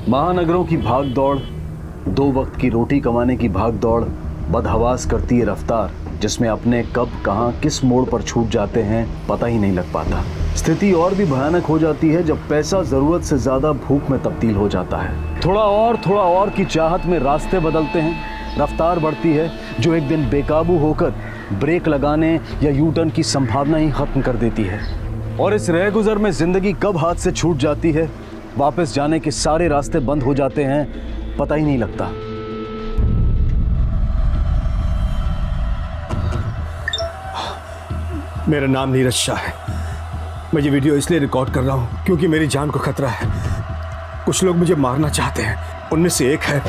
महानगरों की भाग दौड़, दो वक्त की रोटी कमाने की भाग दौड़ बदहवास करती है रफ्तार, जिसमें अपने कब कहां किस मोड़ पर छूट जाते हैं पता ही नहीं लग पाता। स्थिति और भी भयानक हो जाती है जब पैसा जरूरत से ज्यादा भूख में तब्दील हो जाता है। थोड़ा और की चाहत में रास्ते बदलते हैं, रफ्तार बढ़ती है जो एक दिन बेकाबू होकर ब्रेक लगाने या यू टर्न की संभावना ही खत्म कर देती है। और इस रह गुजर में जिंदगी कब हाथ से छूट जाती है, वापस जाने के सारे रास्ते बंद हो जाते हैं, पता ही नहीं लगता। मेरा नाम नीरज शाह है। मैं ये वीडियो इसलिए रिकॉर्ड कर रहा हूँ क्योंकि मेरी जान को खतरा है। कुछ लोग मुझे मारना चाहते हैं, उनमें से एक है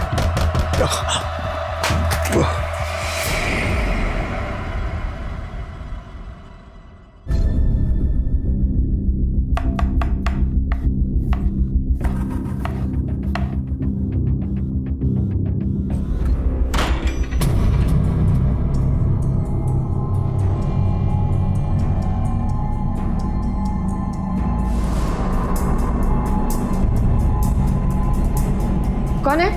कौन है?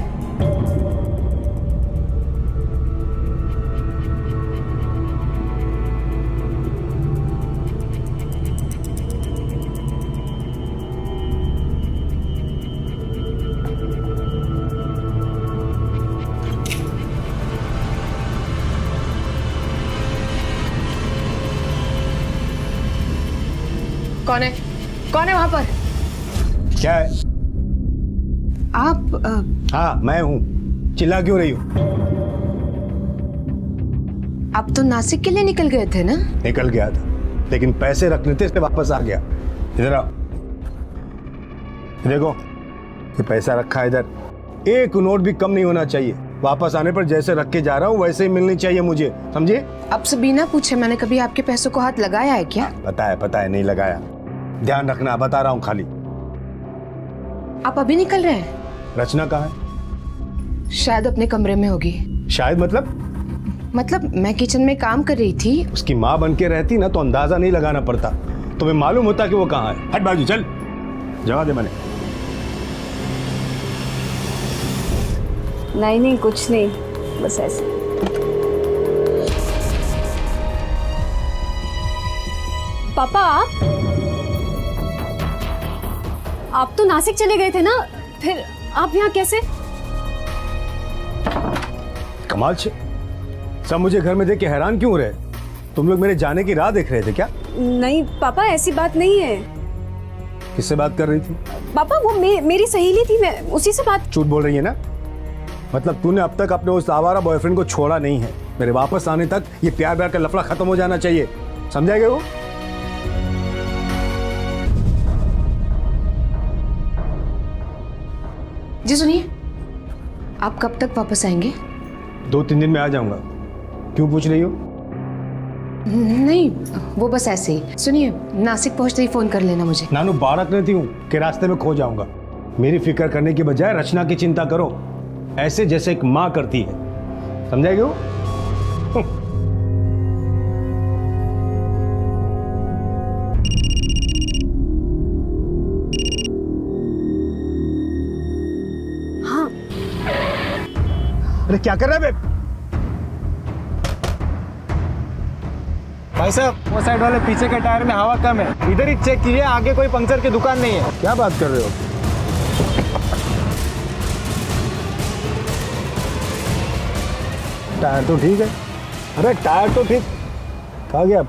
कौन है? कौन है वहां पर? क्या है? आप हाँ मैं हूँ, चिल्ला क्यों रही हो? आप तो नासिक के लिए निकल गए थे ना? निकल गया था, लेकिन पैसे रखने थे इसलिए वापस आ गया। इधर आओ, देखो ये पैसा रखा है इधर, एक नोट भी कम नहीं होना चाहिए। वापस आने पर जैसे रख के जा रहा हूँ वैसे ही मिलनी चाहिए मुझे, समझे? अब से बिना पूछे मैंने कभी आपके पैसों को हाथ लगाया है क्या? पता है नहीं लगाया। ध्यान रखना, बता रहा हूँ खाली। आप अभी निकल रहे हैं? रचना कहाँ है? शायद अपने कमरे में होगी। शायद मतलब मैं किचन में काम कर रही थी। उसकी माँ बन के रहती ना तो अंदाजा नहीं लगाना पड़ता, तुम्हें मालूम होता कि वो कहाँ है। हट बाजू चल, जवाब दे। मैंने नहीं कुछ नहीं, बस ऐसे। पापा आप तो नासिक चले गए थे ना, फिर आप यहाँ कैसे? कमाल से सब मुझे घर में देख के हैरान क्यों रहे? तुम लोग मेरे जाने की राह देख रहे थे क्या? नहीं पापा ऐसी बात नहीं है। किससे बात कर रही थी? पापा वो मेरी सहेली थी, मैं उसी से बात। झूठ बोल रही है ना? मतलब तूने अब तक अपने उस आवारा बॉयफ्रेंड को छोड़ा नहीं है। मेरे वापस आने तक ये प्यार का लफड़ा खत्म हो जाना चाहिए, समझा गया? वो जी सुनिए, आप कब तक वापस आएंगे? 2-3 दिन में आ जाऊंगा। क्यों पूछ रही हो? नहीं वो बस ऐसे ही। सुनिए, नासिक पहुंचते ही फोन कर लेना मुझे। नानू बारक रहती हूँ कि रास्ते में खो जाऊंगा। मेरी फिक्र करने की बजाय रचना की चिंता करो, ऐसे जैसे एक माँ करती है, समझाएगी? वो हाँ। अरे क्या कर रहा है बे? भाई साहब वो साइड वाले पीछे के टायर में हवा कम है, इधर ही चेक कीजिए, आगे कोई पंक्चर की दुकान नहीं है। क्या बात कर रहे हो? टायर तो ठीक है। अरे टायर तो ठीक, कहाँ गया?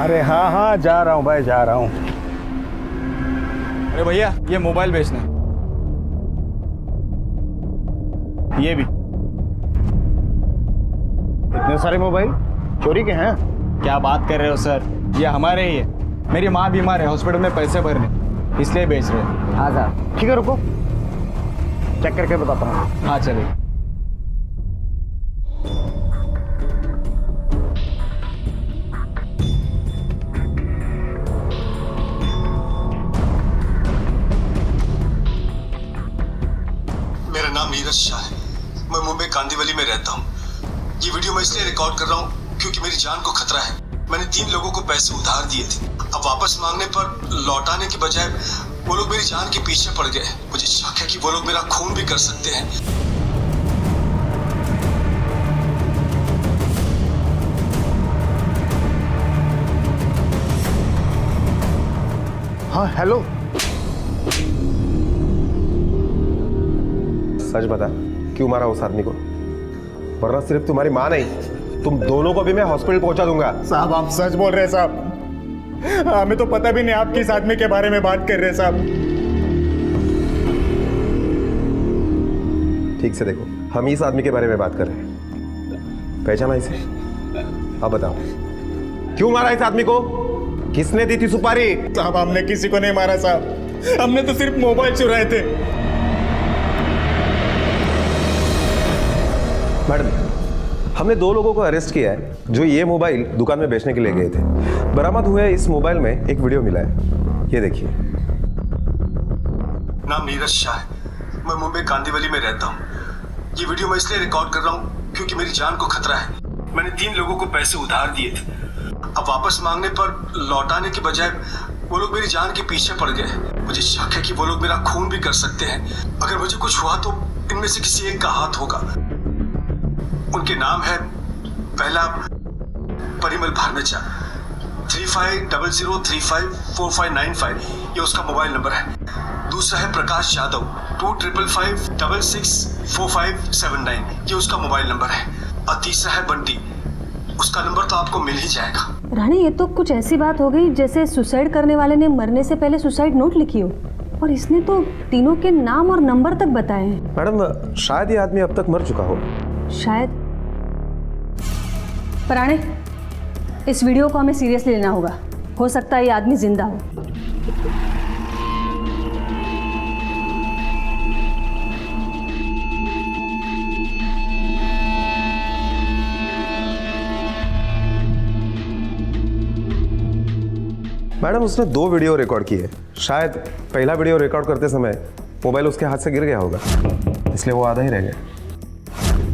अरे हाँ जा रहा हूँ भाई, जा रहा हूँ। अरे भैया ये मोबाइल बेचना है, ये भी। इतने सारे मोबाइल चोरी के हैं? क्या बात कर रहे हो सर, ये हमारे ही है। मेरी माँ बीमार है, हॉस्पिटल में पैसे भरने, इसलिए बेच रहे हैं। हाँ सर। ठीक है रुको, चेक करके बताता हूँ। हाँ चलिए। मेरा नाम नीरज शाह है, मैं मुंबई कांदिवली में रहता हूँ। ये वीडियो मैं इसलिए रिकॉर्ड कर रहा हूँ क्योंकि मेरी जान को खतरा है। मैंने 3 लोगों को पैसे उधार दिए थे, अब अब वापस मांगने पर लौटाने की बजाय वो लोग मेरी जान के पीछे पड़ गए। मुझे शक है कि वो लोग मेरा खून भी कर सकते हैं। हाँ हेलो। सच बता, क्यों मारा उस आदमी को? वरना सिर्फ तुम्हारी माँ नहीं, तुम दोनों को भी मैं हॉस्पिटल पहुंचा दूंगा। साहब आप सच बोल रहे हैं साहब? हमें तो पता भी नहीं आप किस आदमी के बारे में बात कर रहे हैं साहब। ठीक से देखो, हम इस आदमी के बारे में बात कर रहे हैं। पहचाना इसे? अब बताओ, क्यों मारा इस आदमी को? किसने दी थी सुपारी? साहब हमने किसी को नहीं मारा साहब, हमने तो सिर्फ मोबाइल चुराए थे। मैडम, हमने 2 लोगों को अरेस्ट किया है जो ये मोबाइल दुकान में बेचने के लिए गए थे। बरामद हुए इस मोबाइल में एक वीडियो मिला है, ये देखिए। नाम नीरज शाह है, मैं मुंबई कांदीवली में रहता हूँ। ये वीडियो मैं इसलिए रिकॉर्ड कर रहा हूँ क्योंकि मेरी जान को खतरा है। मैंने 3 लोगों को पैसे उधार दिए थे। अब वापस मांगने पर लौटाने की बजाय वो लोग मेरी जान के पीछे पड़ गए। मुझे शक है कि वो लोग मेरा खून भी कर सकते हैं। अगर मुझे कुछ हुआ तो इनमें से किसी एक का हाथ होगा। उनके नाम है, पहला परिमल भारमेचा, 3500354595, ये उसका मोबाइल नंबर है। दूसरा है प्रकाश यादव, 2555464579, ये उसका मोबाइल नंबर है। और तीसरा है बंटी, उसका नंबर तो आपको मिल ही जाएगा। रानी, ये तो कुछ ऐसी बात हो गई जैसे सुसाइड करने वाले ने मरने से पहले सुसाइड नोट लिखी हो, और इसने तो तीनों के नाम और नंबर तक बताए हैं। मैडम, शायद ये आदमी अब तक मर चुका हो। शायद। पराणे, इस वीडियो को हमें सीरियसली लेना होगा। हो सकता है ये आदमी जिंदा हो। मैडम, उसने 2 वीडियो रिकॉर्ड किए। शायद पहला वीडियो रिकॉर्ड करते समय मोबाइल उसके हाथ से गिर गया होगा, इसलिए वो आधा ही रह गया।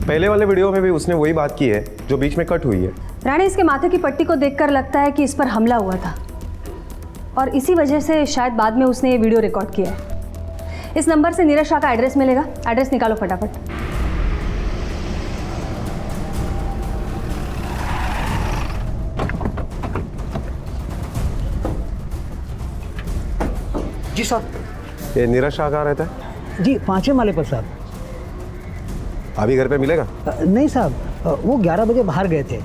पहले वाले वीडियो में भी उसने वही बात की है जो बीच में कट हुई है। रानी, इसके माथे की पट्टी को देखकर लगता है कि इस पर हमला हुआ था, और इसी वजह से शायद बाद में उसने ये वीडियो रिकॉर्ड किया है। इस नंबर से नीरज शाह का एड्रेस मिलेगा। एड्रेस निकालो फटाफट। जी साहब। ये नीरज शाह कहाँ रहता है? जी 5वें माले पर साहब। अभी घर पे मिलेगा? नहीं साहब, वो 11 बजे बाहर गए थे।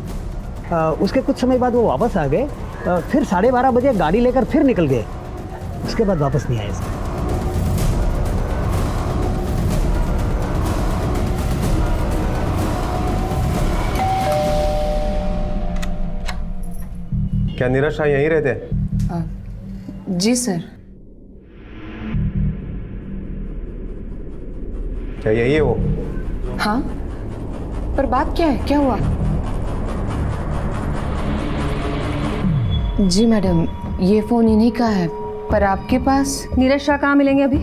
उसके कुछ समय बाद वो वापस आ गए। फिर 12:30 बजे गाड़ी लेकर फिर निकल गए। उसके बाद वापस नहीं आए साहब। क्या नीरज शाह यहीं रहते हैं? जी सर। क्या यही है वो? हाँ, पर बात क्या है? क्या हुआ? जी मैडम, ये फ़ोन इन्हीं का है, पर आपके पास? नीरज शाह कहाँ मिलेंगे अभी?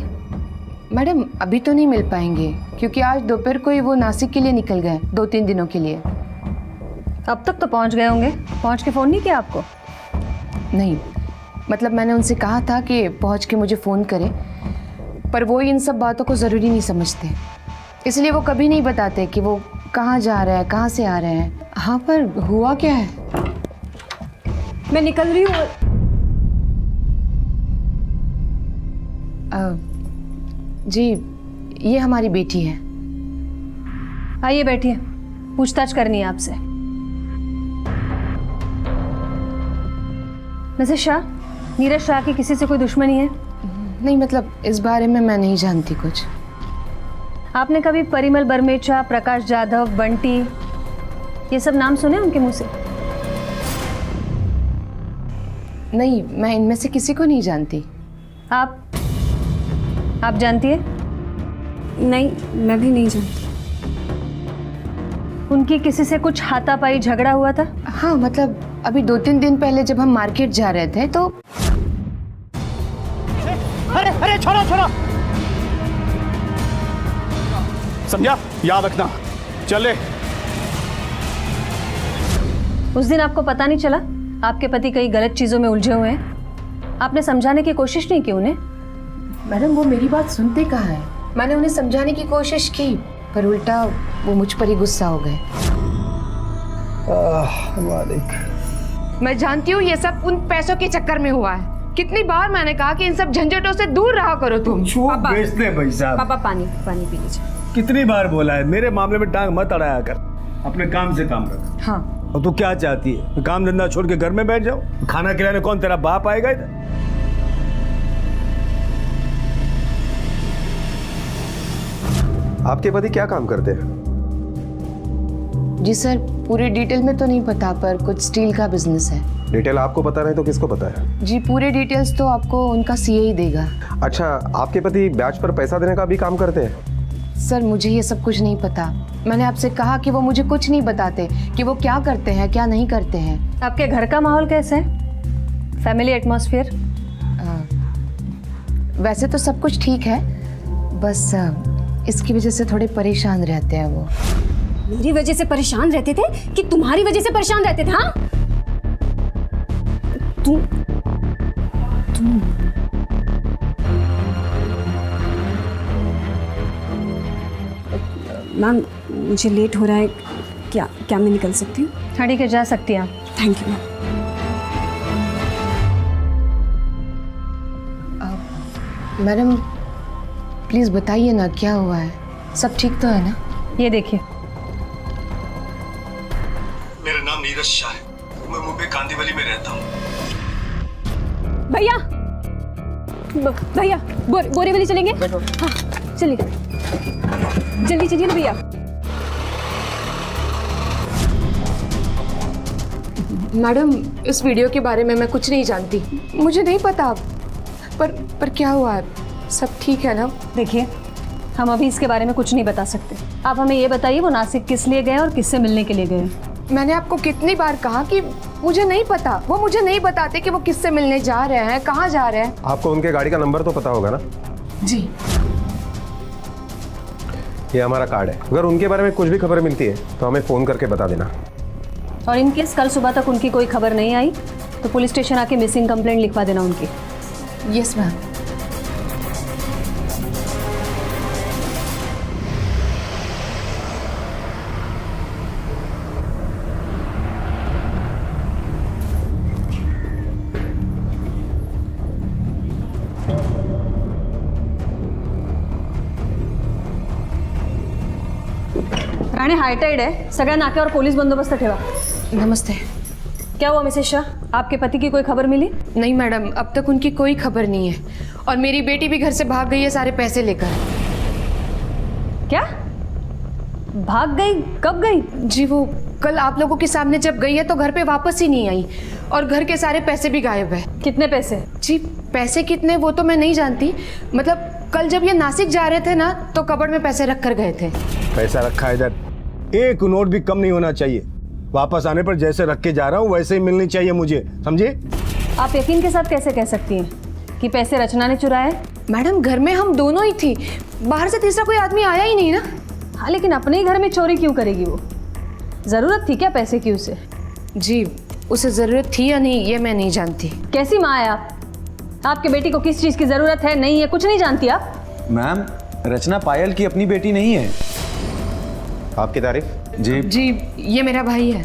मैडम अभी तो नहीं मिल पाएंगे क्योंकि आज दोपहर को ही वो नासिक के लिए निकल गए, 2-3 दिनों के लिए। अब तक तो पहुँच गए होंगे। पहुँच के फ़ोन नहीं किया आपको? नहीं, मतलब मैंने उनसे कहा था कि पहुँच के मुझे फ़ोन करें, पर वो इन सब बातों को ज़रूरी नहीं समझते, इसलिए वो कभी नहीं बताते कि वो कहाँ जा रहे हैं, कहाँ से आ रहे हैं। हाँ, पर हुआ क्या है? मैं निकल रही हूँ। जी, ये हमारी बेटी है। आइए बैठिए, पूछताछ करनी है आपसे। मिसेस शाह, नीरज शाह की किसी से कोई दुश्मनी है? नहीं, मतलब इस बारे में मैं नहीं जानती कुछ। आपने कभी परिमल बरमेचा, प्रकाश जाधव, बंटी, ये सब नाम सुने उनके मुंह से? नहीं, मैं इनमें से किसी को नहीं जानती। आप जानती है? नहीं, मैं भी नहीं जानती। उनकी किसी से कुछ हाथापाई झगड़ा हुआ था? हाँ, मतलब अभी 2-3 दिन पहले जब हम मार्केट जा रहे थे तो। अरे अरे छोड़ो छोड़ो, समझा? याद रखना। चले। उस दिन आपको पता नहीं चला आपके पति कई गलत चीजों में उलझे हुए हैं? आपने समझाने की कोशिश नहीं की उन्हें? मैडम वो मेरी बात सुनते कहाँ है? मैंने उन्हें समझाने की कोशिश की पर उल्टा वो मुझ पर ही गुस्सा हो गए। मालिक, मैं जानती हूँ ये सब उन पैसों के चक्कर में हुआ है। कितनी बार मैंने कहा कि इन सब झंझटों से दूर रहा करो तुम। वो बेचते हैं भाई साहब। पापा पानी पानी पी लीजिए। कितनी बार बोला है मेरे मामले में टांग मत अड़ाया कर, अपने काम से काम रख। हाँ और तू क्या चाहती है, काम धंधा छोड़ के घर में बैठ जाओ? खाना खिलाने कौन तेरा बाप आएगा इधर? आपके पति क्या काम करते हैं? जी सर, पूरी डिटेल में तो नहीं पता पर कुछ स्टील का बिजनेस है। डिटेल आपको पता नहीं तो किसको पता है? जी पूरे डिटेल्स तो आपको उनका सीए ही देगा। अच्छा, आपके पति ब्याज पर पैसा देने का भी काम करते हैं? सर मुझे ये सब कुछ नहीं पता। मैंने आपसे कहा कि वो मुझे कुछ नहीं बताते कि वो क्या करते हैं क्या नहीं करते हैं। आपके घर का माहौल कैसा है? Family atmosphere? वैसे तो सब कुछ ठीक है, बस इसकी वजह से थोड़े परेशान रहते हैं वो। मेरी वजह से परेशान रहते थे कि तुम्हारी वजह से परेशान रहते थे? हाँ तुम मैम मुझे लेट हो रहा है, क्या क्या मैं निकल सकती हूँ? हाँ ठीक है, जा सकती हैं आप। Thank you ma'am. Madam please बताइए ना क्या हुआ है, सब ठीक तो है ना? ये देखिए। मेरा नाम नीरज शाह है, मैं मुंबई कांदीवली में रहता हूँ। भैया भैया बोरीवली चलेंगे? हाँ चलिए, जल्दी चलिए ना भैया। मैडम इस वीडियो के बारे में मैं कुछ नहीं जानती, मुझे नहीं पता। पर क्या हुआ है, सब ठीक है ना? देखिए, हम अभी इसके बारे में कुछ नहीं बता सकते। आप हमें ये बताइए वो नासिक किस लिए गए और किससे मिलने के लिए गए? मैंने आपको कितनी बार कहा कि मुझे नहीं पता। वो मुझे नहीं बताते कि वो किससे मिलने जा रहे हैं, कहाँ जा रहे हैं। आपको उनके गाड़ी का नंबर तो पता होगा ना? जी ये हमारा कार्ड है, अगर उनके बारे में कुछ भी खबर मिलती है तो हमें फ़ोन करके बता देना। और इन केस कल सुबह तक उनकी कोई खबर नहीं आई तो पुलिस स्टेशन आके मिसिंग कंप्लेंट लिखवा देना उनकी। Yes ma'am. राणे हायटाईड आहे, सगळ्या नाक्यावर पोलीस बंदोबस्त ठेवा। नमस्ते। क्या हुआ मिसेस शाह, आपके पति की कोई खबर मिली? नहीं मैडम, अब तक उनकी कोई खबर नहीं है और मेरी बेटी भी घर से भाग गई है सारे पैसे लेकर। क्या भाग गई? कब गई? जी वो कल आप लोगों के सामने जब गई है तो घर पे वापस ही नहीं आई और घर के सारे पैसे भी गायब है। कितने पैसे? जी पैसे कितने वो तो मैं नहीं जानती, मतलब कल जब ये नासिक जा रहे थे ना तो कबर्ड में पैसे रख कर गए थे। पैसा रखा इधर, एक नोट भी कम नहीं होना चाहिए। वापस आने पर जैसे रख के जा रहा हूँ वैसे ही मिलनी चाहिए मुझे, समझे? आप यकीन के साथ कैसे कह सकती हैं कि पैसे रचना ने चुराए? मैडम घर में हम दोनों ही थी, बाहर से तीसरा कोई आदमी आया ही नहीं ना। हाँ लेकिन अपने ही घर में चोरी क्यों करेगी वो? ज़रूरत थी क्या पैसे की उसे? जी उसे ज़रूरत थी या नहीं ये मैं नहीं जानती। कैसी माँ है आप? आपके बेटी को किस चीज़ की ज़रूरत है नहीं है कुछ नहीं जानती आप? मैम रचना पायल की अपनी बेटी नहीं है। आपकी तारीफ? जी ये मेरा भाई है।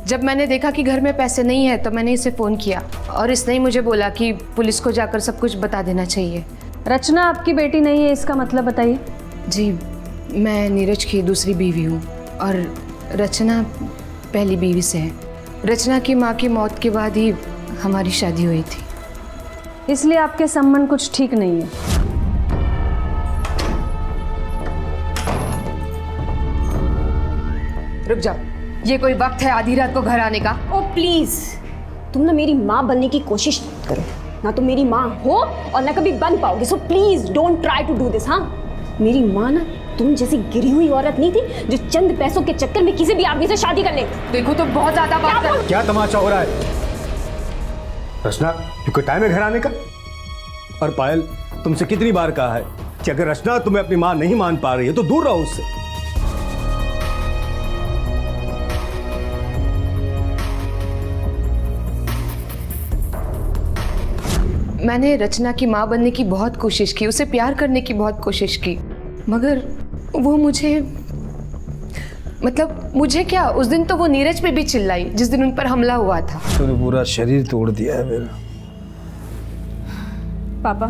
जब मैंने देखा कि घर में पैसे नहीं है तो मैंने इसे फ़ोन किया और इसने ही मुझे बोला कि पुलिस को जाकर सब कुछ बता देना चाहिए। रचना आपकी बेटी नहीं है इसका मतलब बताइए। जी मैं नीरज की दूसरी बीवी हूँ और रचना पहली बीवी से है। रचना की माँ की मौत के बाद ही हमारी शादी हुई थी। इसलिए आपके संबंध कुछ ठीक नहीं है। रुक जाओ, ये कोई वक्त है आधी रात को घर आने का? ओ प्लीज, तुम ना मेरी माँ बनने की कोशिश मत करो। ना तुम मेरी माँ हो और ना कभी बन पाओगे। So please don't try to do this. हाँ मेरी माँ ना तुम जैसी गिरी हुई औरत नहीं थी जो चंद पैसों के चक्कर में किसी भी आदमी से शादी कर ले। देखो तो बहुत ज्यादा बात कर। क्या तमाशा हो रहा है? रचना कोई टाइम है घर आने का? और पायल तुमसे कितनी बार कहा है कि अगर रचना तुम्हें अपनी माँ नहीं मान पा रही है तो दूर रहो उससे। मैंने रचना की माँ बनने की बहुत कोशिश की, उसे प्यार करने की बहुत कोशिश की, मगर वो मुझे, मतलब मुझे क्या, उस दिन तो वो नीरज पे भी चिल्लाई जिस दिन उन पर हमला हुआ था। तूने पूरा शरीर तोड़ दिया है मेरा। पापा,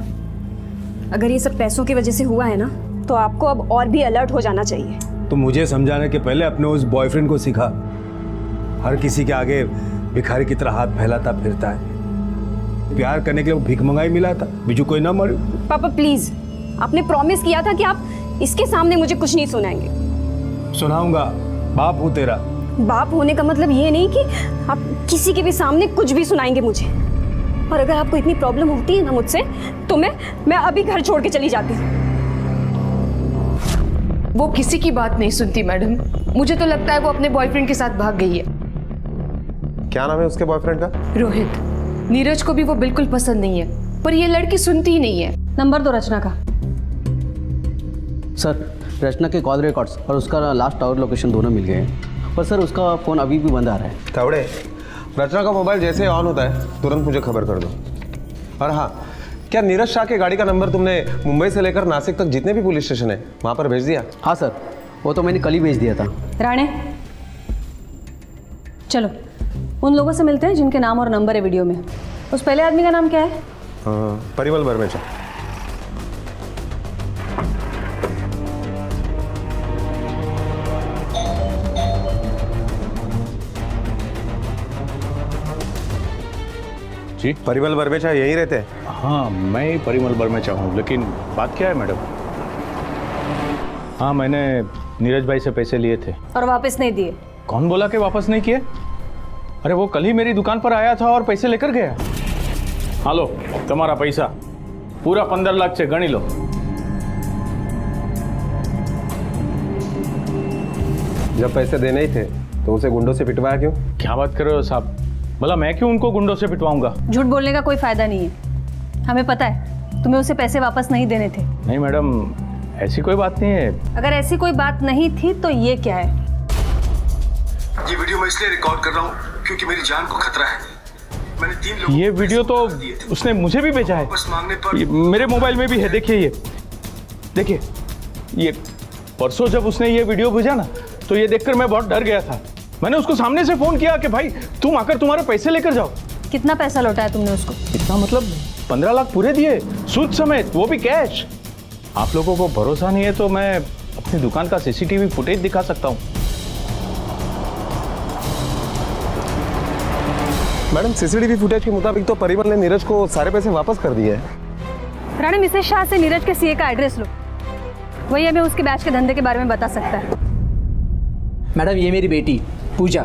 अगर ये सब पैसों की वजह से हुआ है ना, तो आपको अब और भी अलर्ट हो जाना चाहिए। तो मुझे समझाने के पहले अपने उस बॉयफ्रेंड को सिखा। हर किसी के आगे भिखारी की तरह हाथ फैलाता फिरता है। प्यार करने के लिए वो भीख मंगाई मिला था, बिजू कोई ना मरे। पापा प्लीज, आपने प्रॉमिस किया था कि आप इसके सामने मुझे कुछ नहीं सुनाएंगे। सुनाऊंगा, बाप हूँ तेरा। बाप होने का मतलब ये नहीं कि आप किसी के भी सामने कुछ भी सुनाएंगे मुझे। और अगर आपको इतनी प्रॉब्लम होती है ना मुझसे, तो मैं अभी घर छोड़ के चली जाती हूँ। वो किसी की बात नहीं सुनती मैडम। मुझे तो लगता है वो अपने बॉयफ्रेंड के साथ भाग गई है। क्या नाम है उसके बॉयफ्रेंड का? रोहित। नीरज को भी वो बिल्कुल पसंद नहीं है, पर ये लड़की सुनती ही नहीं है। नंबर दो रचना का। सर, रचना के कॉल रिकॉर्ड्स और उसका लास्ट आवर लोकेशन दोनों मिल गए हैं, पर सर उसका फ़ोन अभी भी बंद आ रहा है। कवड़े, रचना का मोबाइल जैसे ऑन होता है तुरंत मुझे खबर कर दो। और हाँ, क्या नीरज शाह के गाड़ी का नंबर तुमने मुंबई से लेकर नासिक तक जितने भी पुलिस स्टेशन है वहाँ पर भेज दिया? हाँ सर, वो तो मैंने कल ही भेज दिया था। राणे, चलो उन लोगों से मिलते हैं जिनके नाम और नंबर है वीडियो में। उस पहले आदमी का नाम क्या है? परिमल बर्मेचा। जी, परिमल बर्मेचा यहीं रहते हैं? हाँ, मैं ही परिमल बर्मेचा हूँ, लेकिन बात क्या है मैडम? हाँ, मैंने नीरज भाई से पैसे लिए थे। और वापस नहीं दिए? कौन बोला कि वापस नहीं किए? अरे वो कल ही मेरी दुकान पर आया था और पैसे लेकर गया। हालो, तुम्हारा पैसा पूरा 15 लाख से गणी लो। जब पैसे देने ही थे तो उसे गुंडों से पिटवाया क्यों? क्या बात कर रहे हो साहब? भला मैं क्यों उनको गुंडों से पिटवाऊंगा? झूठ बोलने का कोई फायदा नहीं है। हमें पता है तुम्हें उसे पैसे वापस नहीं देने थे। नहीं मैडम, ऐसी कोई बात नहीं है। अगर ऐसी कोई बात नहीं थी तो ये क्या है? ये वीडियो मैं इसलिए रिकॉर्ड कर रहा हूँ क्योंकि मेरी जान को खतरा है। मैंने 3 लोगों ये को वीडियो तो पैसे दिए थे। उसने मुझे भी भेजा है। वापस मांगने पर मेरे मोबाइल में भी है, देखिए ये देखिए। ये परसों जब उसने ये वीडियो भेजा ना, तो ये देखकर मैं बहुत डर गया था। मैंने उसको सामने से फोन किया कि भाई तुम आकर तुम्हारे पैसे लेकर जाओ। कितना पैसा लौटाया तुमने उसको? इतना मतलब 15 लाख पूरे दिए, सूद समेत, वो भी कैश। आप लोगों को भरोसा नहीं है तो मैं अपनी दुकान का सीसीटीवी फुटेज दिखा सकता हूँ। मैडम, सीसीटीवी फुटेज के मुताबिक तो परिमल ने नीरज को सारे पैसे वापस कर दिए हैं। राणे, मिसेस शाह से नीरज के सीए का एड्रेस लो, वही हमें उसके बैच के धंधे के बारे में बता सकता है। मैडम, ये मेरी बेटी पूजा।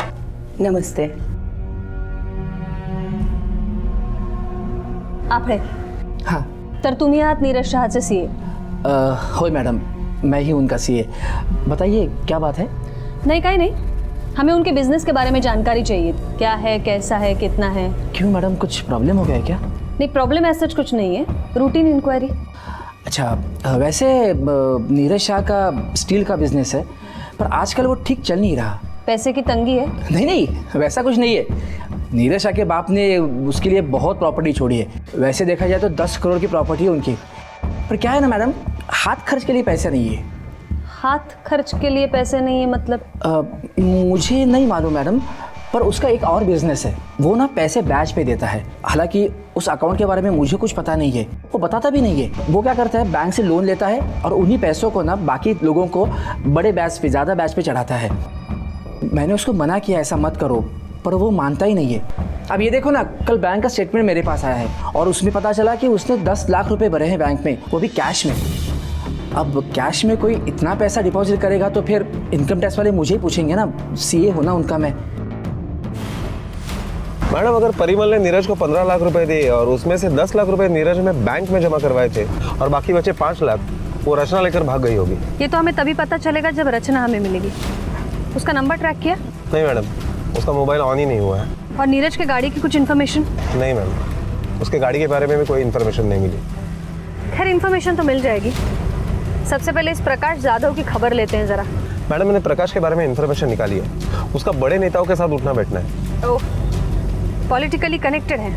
नमस्ते। आप है? हाँ। तर तुम्ही आहात नीरज शहाचे सीए? होय मॅडम, मैं ही उनका सीए। बताइए क्या बात है? नहीं, कहीं नहीं, हमें उनके बिजनेस के बारे में जानकारी चाहिए। क्या है, कैसा है, कितना है? क्यों मैडम, कुछ प्रॉब्लम हो गया है क्या? नहीं, प्रॉब्लम ऐसा कुछ नहीं है, रूटीन इंक्वायरी। अच्छा, वैसे नीरज शाह का स्टील का बिजनेस है, पर आजकल वो ठीक चल नहीं रहा। पैसे की तंगी है? नहीं नहीं, वैसा कुछ नहीं है। नीरज शाह के बाप ने उसके लिए बहुत प्रॉपर्टी छोड़ी है। वैसे देखा जाए तो 10 करोड़ की प्रॉपर्टी है उनकी, पर क्या है ना मैडम, हाथ खर्च के लिए पैसे नहीं है। हाथ खर्च के लिए पैसे नहीं है मतलब? मुझे नहीं मालूम मैडम, पर उसका एक और बिजनेस है, वो ना पैसे बैच पे देता है। हालांकि उस अकाउंट के बारे में मुझे कुछ पता नहीं है, वो बताता भी नहीं है। वो क्या करता है, बैंक से लोन लेता है और उन्हीं पैसों को ना बाकी लोगों को बड़े बैच पे, ज़्यादा बैच पे चढ़ाता है। मैंने उसको मना किया ऐसा मत करो, पर वो मानता ही नहीं है। अब ये देखो ना, कल बैंक का स्टेटमेंट मेरे पास आया है और उसमें पता चला कि उसने 10 लाख रुपए भरे हैं बैंक में, वो भी कैश में। अब कैश में कोई इतना पैसा डिपॉजिट करेगा तो फिर इनकम टैक्स वाले मुझे ही पूछेंगे ना, सीए होना उनका मैं। मैडम, अगर परिमल ने नीरज को 15 लाख रुपए दिए और उसमें से 10 लाख रुपए नीरज ने बैंक में जमा करवाए थे और बाकी बचे 5 लाख, वो रचना लेकर भाग गई होगी। ये तो हमें तभी पता चलेगा जब रचना हमें मिलेगी। उसका नंबर ट्रैक किया? नहीं मैडम, उसका मोबाइल ऑन ही नहीं हुआ है। और नीरज के गाड़ी की कुछ इन्फॉर्मेशन? नहीं मैम, उसके गाड़ी के बारे में भी कोई इन्फॉर्मेशन नहीं मिली। खैर, इन्फॉर्मेशन तो मिल जाएगी। सबसे पहले इस प्रकाश जाधव की खबर लेते हैं जरा। मैडम, मैंने प्रकाश के बारे में इन्फॉर्मेशन निकाली है। उसका बड़े नेताओं के साथ उठना बैठना है। ओह, पॉलिटिकली कनेक्टेड है।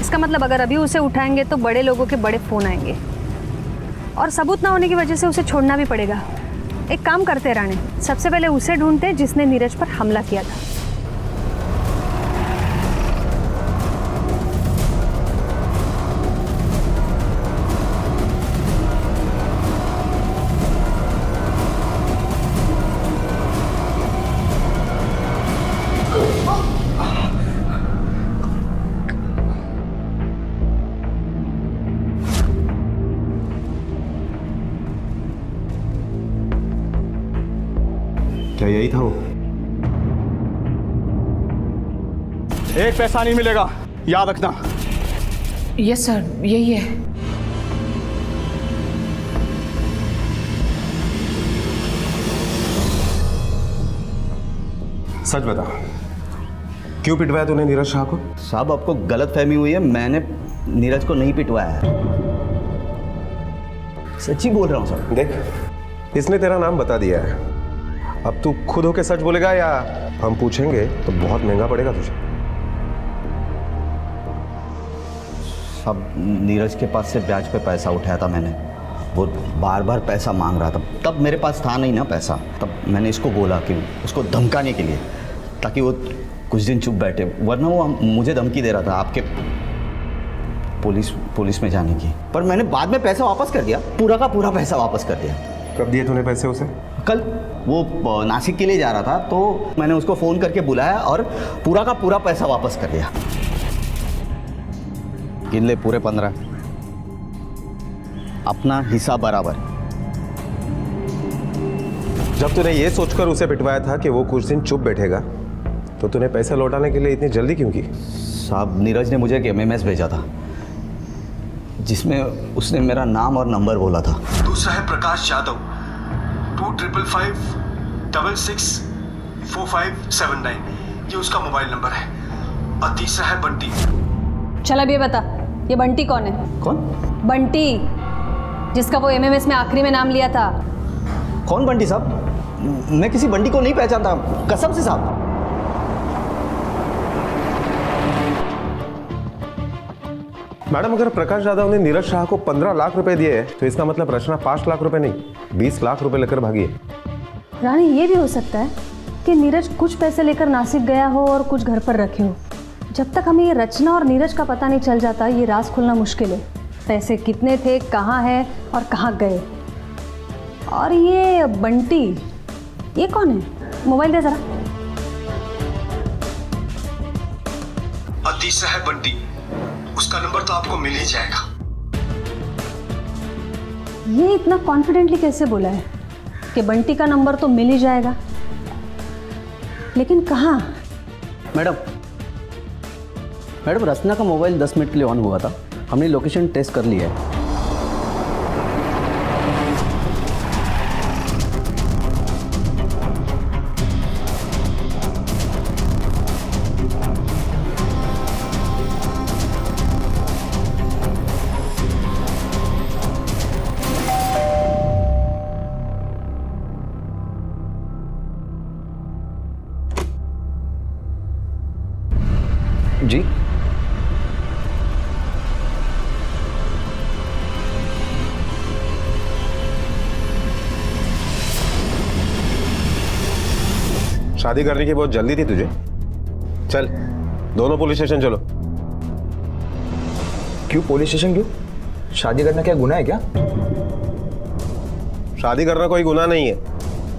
इस इसका मतलब अगर अभी उसे उठाएंगे तो बड़े लोगों के बड़े फ़ोन आएंगे और सबूत ना होने की वजह से उसे छोड़ना भी पड़ेगा। एक काम करते राणे, सबसे पहले उसे ढूंढते जिसने नीरज पर हमला किया था। क्या यही था वो? एक पैसा नहीं मिलेगा, याद रखना। यस सर, यही है। सच बता, क्यों पिटवाया तूने नीरज शाह को? साहब आपको गलत फहमी हुई है, मैंने नीरज को नहीं पिटवाया है, सच्ची बोल रहा हूँ सर। देख, इसने तेरा नाम बता दिया है, अब तू खुद होके सच बोलेगा या हम पूछेंगे तो बहुत महंगा पड़ेगा तुझे। अब नीरज के पास से ब्याज पे पैसा उठाया था मैंने, वो बार बार पैसा मांग रहा था, तब मेरे पास था नहीं ना पैसा, तब मैंने इसको बोला कि उसको धमकाने के लिए, ताकि वो कुछ दिन चुप बैठे, वरना वो मुझे धमकी दे रहा था आपके पुलिस में जाने की। पर मैंने बाद में पैसा वापस कर दिया, पूरा का पूरा पैसा वापस कर दिया। कब दिए तूने पैसे उसे? कल वो नासिक के लिए जा रहा था तो मैंने उसको फ़ोन करके बुलाया और पूरा का पूरा पैसा वापस कर दिया। गिन ले, पूरे 15, अपना हिस्सा बराबर। जब तूने ये सोचकर उसे पिटवाया था कि वो कुछ दिन चुप बैठेगा, तो तूने पैसा लौटाने के लिए इतनी जल्दी क्यों की? साहब, नीरज ने मुझे एक MMS भेजा था जिसमें उसने मेरा नाम और नंबर बोला था। दूसरा है प्रकाश यादव, 2555664579, ये उसका मोबाइल नंबर है। और तीसरा है बंटी। चल अब ये बता, ये बंटी कौन है? कौन? बंटी, जिसका वो MMS में आखिरी में नाम लिया था। कौन बंटी साहब? मैं किसी बंटी को नहीं पहचानता, कसम से साहब। मैडम, अगर प्रकाश यादव ने नीरज शाह को 15 लाख रुपए दिए तो इसका मतलब रचना 5 लाख रुपए नहीं 20 लाख रुपए लेकर भागी है। रानी, ये भी हो सकता है कि नीरज कुछ पैसे लेकर नासिक गया हो और कुछ घर पर रखे हो। जब तक हमें ये रचना और नीरज का पता नहीं चल जाता, ये राज खुलना मुश्किल है। पैसे कितने थे, कहाँ है और कहाँ गए। और ये बंटी, ये कौन है? मोबाइल दे जरा। और तीसरा है बंटी, उसका नंबर तो आपको मिल ही जाएगा। ये इतना कॉन्फिडेंटली कैसे बोला है कि बंटी का नंबर तो मिल ही जाएगा, लेकिन कहाँ? मैडम, रचना का मोबाइल 10 मिनट के लिए ऑन हुआ था, हमने लोकेशन टेस्ट कर लिया है। जी, शादी करने की बहुत जल्दी थी तुझे। चल, दोनों पुलिस स्टेशन चलो। क्यों पुलिस स्टेशन क्यों? शादी करना क्या गुनाह है क्या? शादी करना कोई गुनाह नहीं है,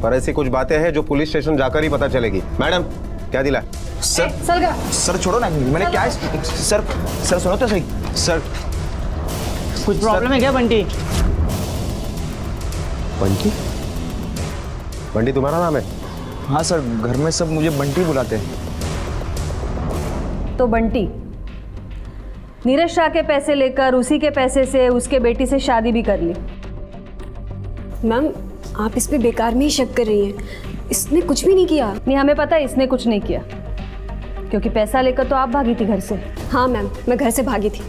पर ऐसी कुछ बातें हैं जो पुलिस स्टेशन जाकर ही पता चलेगी। मैडम, क्या दिला? सर छोड़ो ना, मैंने क्या? सर सुनो तो सही। सर कुछ प्रॉब्लम है क्या बंटी? बंटी? बंटी तुम्हारा नाम है? हाँ सर, घर में सब मुझे बंटी बुलाते हैं। तो बंटी नीरज शाह के पैसे लेकर उसी के पैसे से उसके बेटी से शादी भी कर ली। मैम, आप इस पे बेकार में ही शक कर रही हैं। इसने कुछ भी नहीं किया। नहीं, हमें पता है इसने कुछ नहीं किया, क्योंकि पैसा लेकर तो आप भागी थी घर से। हाँ मैम, मैं घर से भागी थी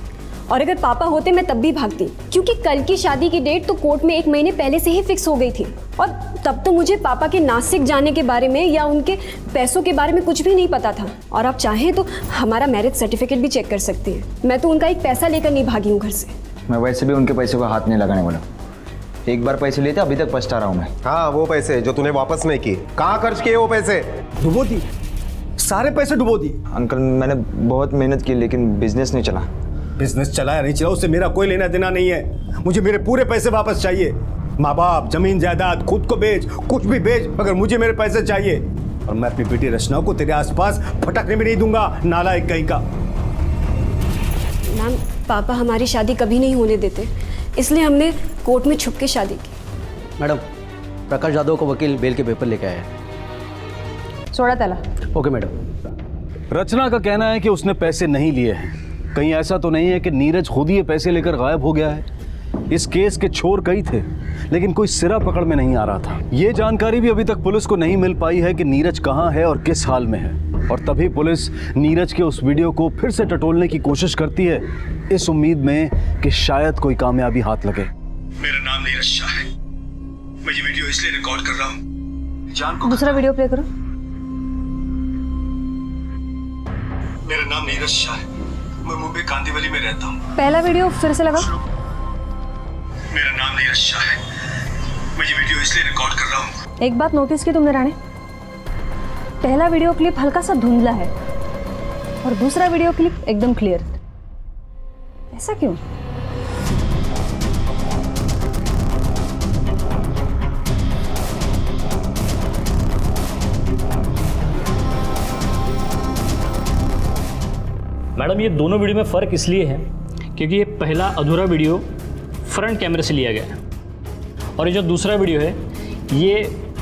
और अगर पापा होते मैं तब भी भागती, क्योंकि कल की शादी की डेट तो कोर्ट में 1 महीने पहले से ही फिक्स हो गई थी। और तब तो मुझे पापा के नासिक जाने के बारे में या उनके पैसों के बारे में कुछ भी नहीं पता था। और आप चाहें तो हमारा मैरिज सर्टिफिकेट भी चेक कर सकती हैं। मैं तो उनका एक पैसा लेकर नहीं भागी हूँ घर से। मैं वैसे भी उनके पैसे को हाथ नहीं लगाने वाला। एक बार पैसे लेते अभी तक पछता रहा हूँ मैं। हाँ, वो पैसे जो तूने वापस नहीं किए, कहाँ खर्च किए वो पैसे? डुबो दी, सारे पैसे डुबो दिए। अंकल मैंने बहुत मेहनत की लेकिन बिजनेस नहीं चला। बिजनेस चला या नहीं चला उससे मेरा कोई लेना देना नहीं है। मुझे मेरे पूरे पैसे वापस चाहिए। माँ बाप, जमीन जायदाद, खुद को बेच, कुछ भी बेच, मगर मुझे मेरे पैसे चाहिए। और मैं अपनी बेटी रचना को तेरे आसपास फटकने भी नहीं दूंगा, नालायक कहीं का। मैम, पापा हमारी शादी कभी नहीं होने देते, इसलिए हमने कोर्ट में छुप के शादी की। मैडम, प्रकाश यादव को वकील बेल के पेपर लेके आया है। सोडा त्याला। Okay madam. रचना का कहना है कि उसने पैसे नहीं लिए हैं। कहीं ऐसा तो नहीं है कि नीरज खुद ही ये पैसे लेकर गायब हो गया है? इस केस के छोर कई थे, लेकिन कोई सिरा पकड़ में नहीं आ रहा था। ये जानकारी भी अभी तक पुलिस को नहीं मिल पाई है कि नीरज कहाँ है और किस हाल में है। और तभी पुलिस नीरज के उस वीडियो को फिर से टटोलने की कोशिश करती है, इस उम्मीद में कि शायद कोई कामयाबी हाथ लगे। मेरा नाम नीरज शाह है। मैं ये वीडियो इसलिए रिकॉर्ड कर रहा हूँ, जान को। दूसरा वीडियो प्ले करो। मेरा नाम नीरज शाह है। मैं मुंबई कांदिवली में रहता हूँ। पहला वीडियो फिर से लगाओ। मेरा नाम नीरज शाह है। मैं ये वीडियो इसलिए रिकॉर्ड कर रहा हूँ। एक बात नोटिस की तुमने राणे, पहला वीडियो क्लिप हल्का सा धुंधला है और दूसरा वीडियो क्लिप एकदम क्लियर। ऐसा क्यों? मैडम, ये दोनों वीडियो में फ़र्क इसलिए है क्योंकि ये पहला अधूरा वीडियो फ्रंट कैमरे से लिया गया है और ये जो दूसरा वीडियो है ये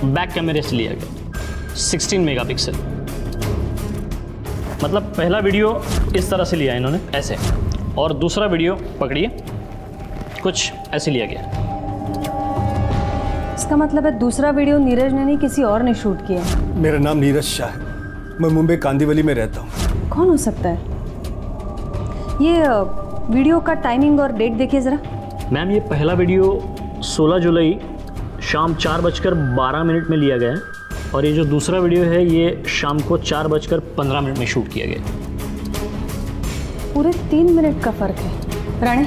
बैक कैमरे से लिया गया 16 मेगापिक्सल। मतलब पहला वीडियो इस तरह से लिया इन्होंने ऐसे, और दूसरा वीडियो पकड़िए कुछ ऐसे लिया गया। इसका मतलब है दूसरा वीडियो नीरज ने नहीं किसी और ने शूट किया। मेरा नाम नीरज शाह है। मैं मुंबई कांदिवली में रहता हूँ। कौन हो सकता है? ये वीडियो का टाइमिंग और डेट देखिए ज़रा। मैम, ये पहला वीडियो 16 जुलाई शाम 4:12 में लिया गया है और ये जो दूसरा वीडियो है ये शाम को 4:15 में शूट किया गया। पूरे 3 मिनट का फ़र्क है। राणे,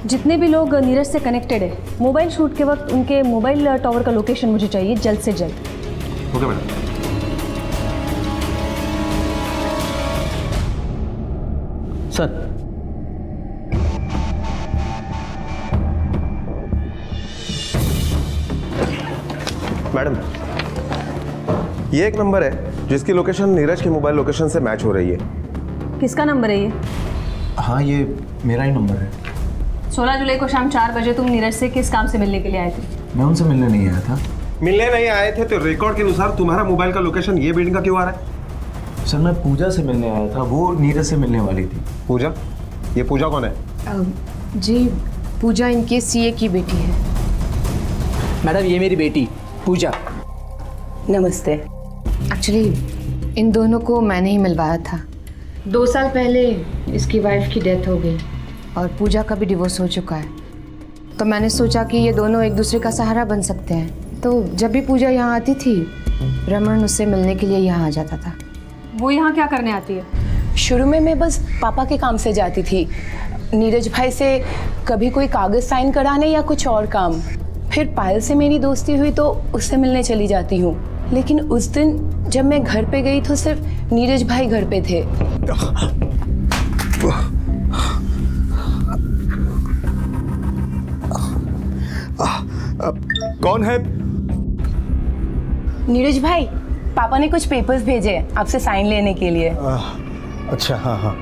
जितने भी लोग नीरज से कनेक्टेड है, मोबाइल शूट के वक्त उनके मोबाइल टावर का लोकेशन मुझे चाहिए जल्द से जल्द। Okay madam. सर, मैडम, ये एक नंबर है जिसकी लोकेशन नीरज के मोबाइल लोकेशन से मैच हो रही है। किसका नंबर है ये? हाँ, ये मेरा ही नंबर है। 16 जुलाई को शाम 4 बजे तुम नीरज से किस काम से मिलने के लिए आए थे? मैं उनसे मिलने नहीं आया था। मिलने नहीं आए थे तो रिकॉर्ड के अनुसार तुम्हारा मोबाइल का लोकेशन ये बिल्डिंग का क्यों आ रहा है? सर, मैं पूजा से मिलने आया था, वो नीरज से मिलने वाली थी। पूजा? ये पूजा कौन है? जी, पूजा इनके सीए की बेटी है। मैडम, ये मेरी बेटी पूजा। नमस्ते। एक्चुअली इन दोनों को मैंने ही मिलवाया था। 2 साल पहले इसकी वाइफ की डेथ हो गई और पूजा का भी डिवोर्स हो चुका है, तो मैंने सोचा कि ये दोनों एक दूसरे का सहारा बन सकते हैं। तो जब भी पूजा यहाँ आती थी, रमन उससे मिलने के लिए यहाँ आ जाता था। वो यहाँ क्या करने आती है? शुरू में मैं बस पापा के काम से जाती थी, नीरज भाई से कभी कोई कागज़ साइन कराने या कुछ और काम। फिर पायल से मेरी दोस्ती हुई तो उससे मिलने चली जाती हूँ। लेकिन उस दिन जब मैं घर पे गई तो सिर्फ नीरज भाई घर पे थे। कौन है? नीरज भाई, पापा ने कुछ पेपर्स भेजे आपसे साइन लेने के लिए। अच्छा, हाँ हाँ।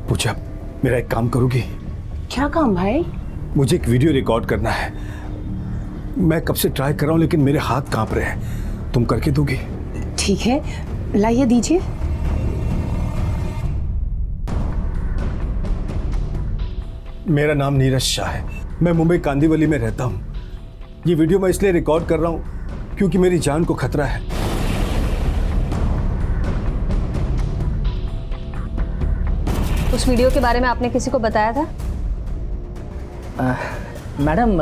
पूजा, मेरा एक काम करोगी? क्या काम भाई? मुझे एक वीडियो रिकॉर्ड करना है। मैं कब से ट्राई कर रहा हूँ लेकिन मेरे हाथ कांप रहे हैं। तुम करके दोगी? ठीक है, लाइए दीजिए। मेरा नाम नीरज शाह है। मैं मुंबई कांदिवली में रहता हूँ। ये वीडियो मैं इसलिए रिकॉर्ड कर रहा हूँ क्योंकि मेरी जान को खतरा है। उस वीडियो के बारे में आपने किसी को बताया था? मैडम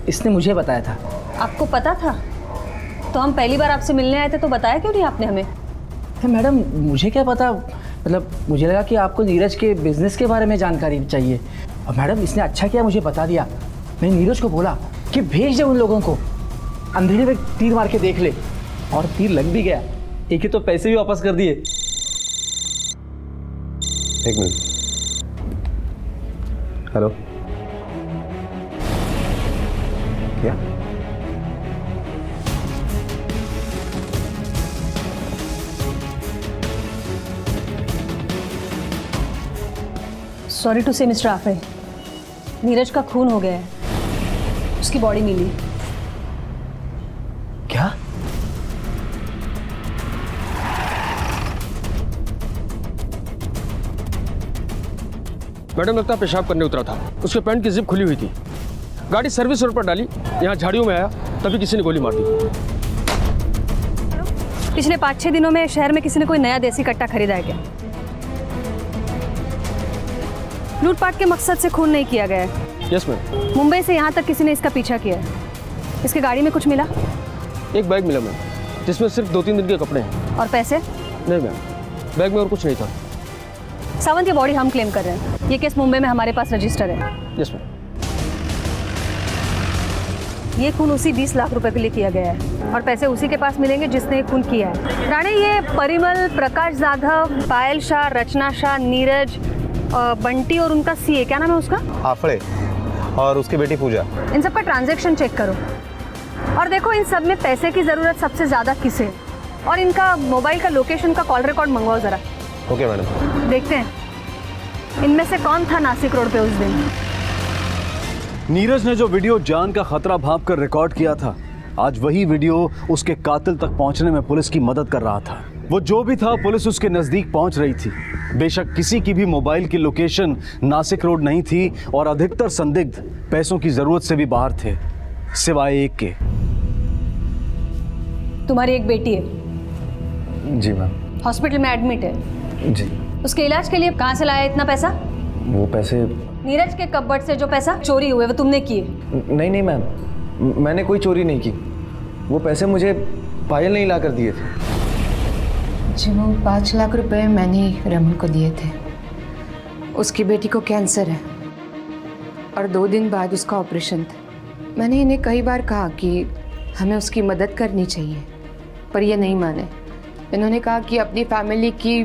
इसने मुझे बताया था। आपको पता था? तो हम पहली बार आपसे मिलने आए थे तो बताया क्यों नहीं आपने हमें? तो मैडम मुझे क्या पता, मतलब मुझे लगा कि आपको नीरज के बिजनेस के बारे में जानकारी चाहिए। और मैडम इसने अच्छा किया मुझे बता दिया। मैंने नीरज को बोला कि भेज दे उन लोगों को, अंधेरे में तीर मार के देख ले, और तीर लग भी गया। एक ही तो पैसे भी वापस कर दिए। एक मिनट। हेलो, क्या? सॉरी टू से मिस्टर आफे, नीरज का खून हो गया है, उसकी बॉडी मिली। क्या? मैडम लगता है पेशाब करने उतरा था, उसके पैंट की जिप खुली हुई थी। गाड़ी सर्विस रोड पर डाली, यहाँ झाड़ियों में आया, तभी किसी ने गोली मार दी। पिछले 5-6 दिनों में शहर में किसी ने कोई नया देसी कट्टा खरीदा है क्या? लूटपाट के मकसद से खून नहीं किया गया है। Yes ma'am. मुंबई से यहाँ तक किसी ने इसका पीछा किया है। इसकी गाड़ी में कुछ मिला? एक बैग मिला मैम, जिसमें सिर्फ 2-3 दिन के कपड़े हैं। और पैसे? नहीं मैम, बैग में और कुछ नहीं था। सावंत, ये बॉडी हम क्लेम कर रहे हैं। ये केस मुंबई में हमारे पास रजिस्टर है। Yes ma'am. ये खून उसी 20 लाख रुपए के लिए किया गया है, और पैसे उसी के पास मिलेंगे जिसने ये खून किया है। राणे, ये परिमल, प्रकाश जाधव, पायल शाह, रचना शाह, नीरज, बंटी और उनका सीए, क्या नाम है उसका? आफड़े, और उसकी बेटी पूजा। इन सब का ट्रांजैक्शन चेक करो और देखो इन सब में पैसे की ज़रूरत सबसे ज़्यादा किसे है, और इनका मोबाइल का लोकेशन का कॉल रिकॉर्ड मंगवाओ ज़रा। Okay madam. देखते हैं इनमें से कौन था नासिक रोड पे उस दिन। नीरज ने जो वीडियो जान का खतरा भांप कर रिकॉर्ड किया था, आज वही वीडियो उसके कातिल तक पहुंचने में पुलिस की मदद कर रहा था। वो जो भी था, पुलिस उसके नजदीक पहुंच रही थी। बेशक किसी की भी मोबाइल की लोकेशन नासिक रोड नहीं थी, और अधिकतर संदिग्ध पैसों की जरूरत से भी बाहर थे, सिवाय एक के। तुम्हारी एक बेटी है? जी मैम। हॉस्पिटल में एडमिट है? जी। उसके इलाज के लिए कहाँ से लाया इतना पैसा? वो पैसे नीरज के कपबोर्ड से जो पैसा चोरी हुए वो तुमने किए? नहीं नहीं मैम, मैंने कोई चोरी नहीं की। वो पैसे मुझे पायल ने ला कर दिए थे। जी, वो 5 लाख रुपए मैंने रमन को दिए थे। उसकी बेटी को कैंसर है और 2 दिन बाद उसका ऑपरेशन था। मैंने इन्हें कई बार कहा कि हमें उसकी मदद करनी चाहिए, पर ये नहीं माने। इन्होंने कहा कि अपनी फैमिली की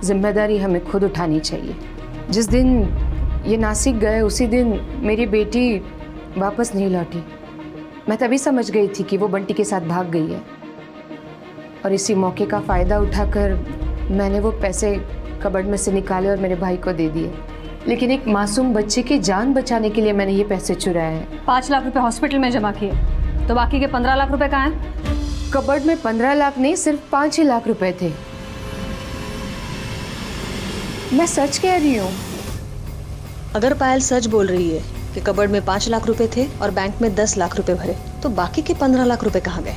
जिम्मेदारी हमें खुद उठानी चाहिए। जिस दिन ये नासिक गए उसी दिन मेरी बेटी वापस नहीं लौटी। मैं तभी समझ गई थी कि वो बंटी के साथ भाग गई है, और इसी मौके का फ़ायदा उठाकर मैंने वो पैसे कबर्ड में से निकाले और मेरे भाई को दे दिए। लेकिन एक मासूम बच्चे की जान बचाने के लिए मैंने ये पैसे चुराए हैं। 5 लाख रुपए हॉस्पिटल में जमा किए, तो बाकी के 15 लाख रुपए कहाँ हैं? कबर्ड में 15 लाख नहीं, सिर्फ 5 ही लाख रुपए थे। मैं सच कह रही हूँ। अगर पायल सच बोल रही है कि कबर्ड में 5 लाख रुपए थे और बैंक में 10 लाख रुपए भरे, तो बाकी के 15 लाख रुपए कहाँ गए?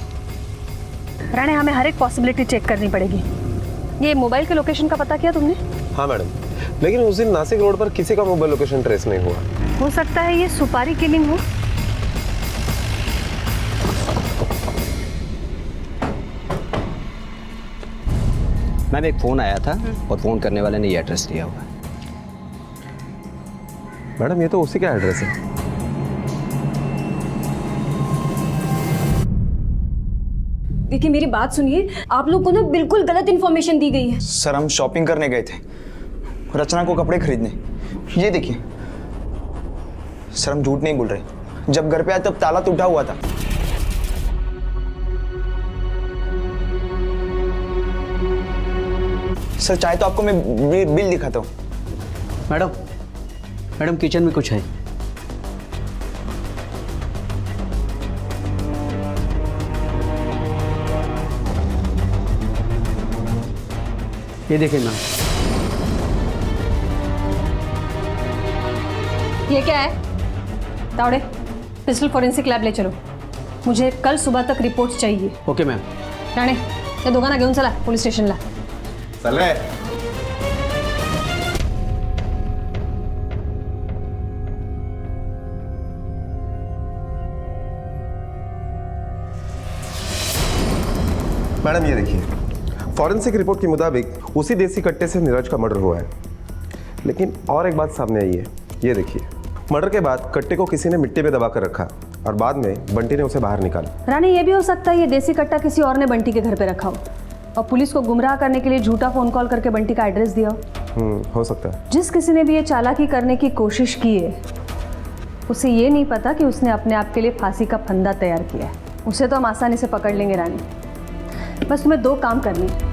राणे, हमें हर एक पॉसिबिलिटी चेक करनी पड़ेगी। ये मोबाइल के लोकेशन का पता किया तुमने? हाँ मैडम, लेकिन उस दिन नासिक रोड पर किसी का मोबाइल लोकेशन ट्रेस नहीं हुआ। हो सकता है ये सुपारी किलिंग हो। मैम एक फ़ोन आया था और फ़ोन करने वाले ने ये एड्रेस दिया हुआ है। मैडम ये तो उसी का एड्रेस है। देखिए मेरी बात सुनिए, आप लोग को ना बिल्कुल गलत इन्फॉर्मेशन दी गई है। सर हम शॉपिंग करने गए थे, रचना को कपड़े खरीदने। ये देखिए सर, हम झूठ नहीं बोल रहे। जब घर पे आए तब ताला तो उठा हुआ था। सर चाहे तो आपको मैं बिल दिखाता हूँ। मैडम किचन में कुछ है। ये देखिए मैम। ये क्या है? तावड़े, पिस्टल फॉरेंसिक लॅब ले चलो। मुझे कल सुबह तक रिपोर्ट चाहिए। Okay ma'am. राणे, या दोघांना घेऊन चला पोलीस स्टेशनला। चल रे। मैडम ये देखिए, फॉरेंसिक रिपोर्ट के मुताबिक उसी देसी कट्टे से नीरज का मर्डर हुआ है। लेकिन और एक बात सामने आई है, ये देखिए, मर्डर के बाद कट्टे को किसी ने मिट्टी में दबा कर रखा और बाद में बंटी ने उसे बाहर निकाला। रानी, ये भी हो सकता है ये देसी कट्टा किसी और ने बंटी के घर पे रखा हो और पुलिस को गुमराह करने के लिए झूठा फोन कॉल करके बंटी का एड्रेस दिया हो। हो सकता है। जिस किसी ने भी ये चालाकी करने की कोशिश की है, उसे ये नहीं पता कि उसने अपने आप के लिए फांसी का फंदा तैयार किया है। उसे तो हम आसानी से पकड़ लेंगे रानी, बस तुम्हें 2 काम करनी है।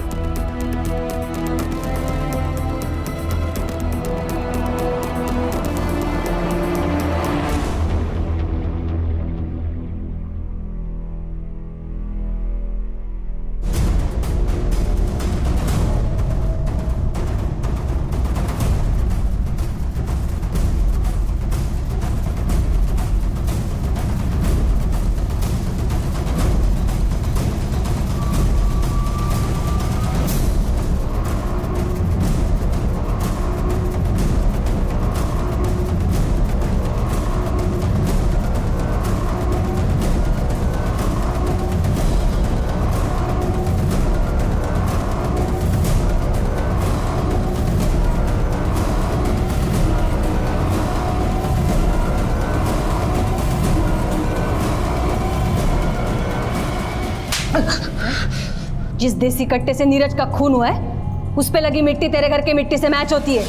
जिस देसी कट्टे से नीरज का खून हुआ है, उस पे लगी मिट्टी तेरे घर की मिट्टी से मैच होती है।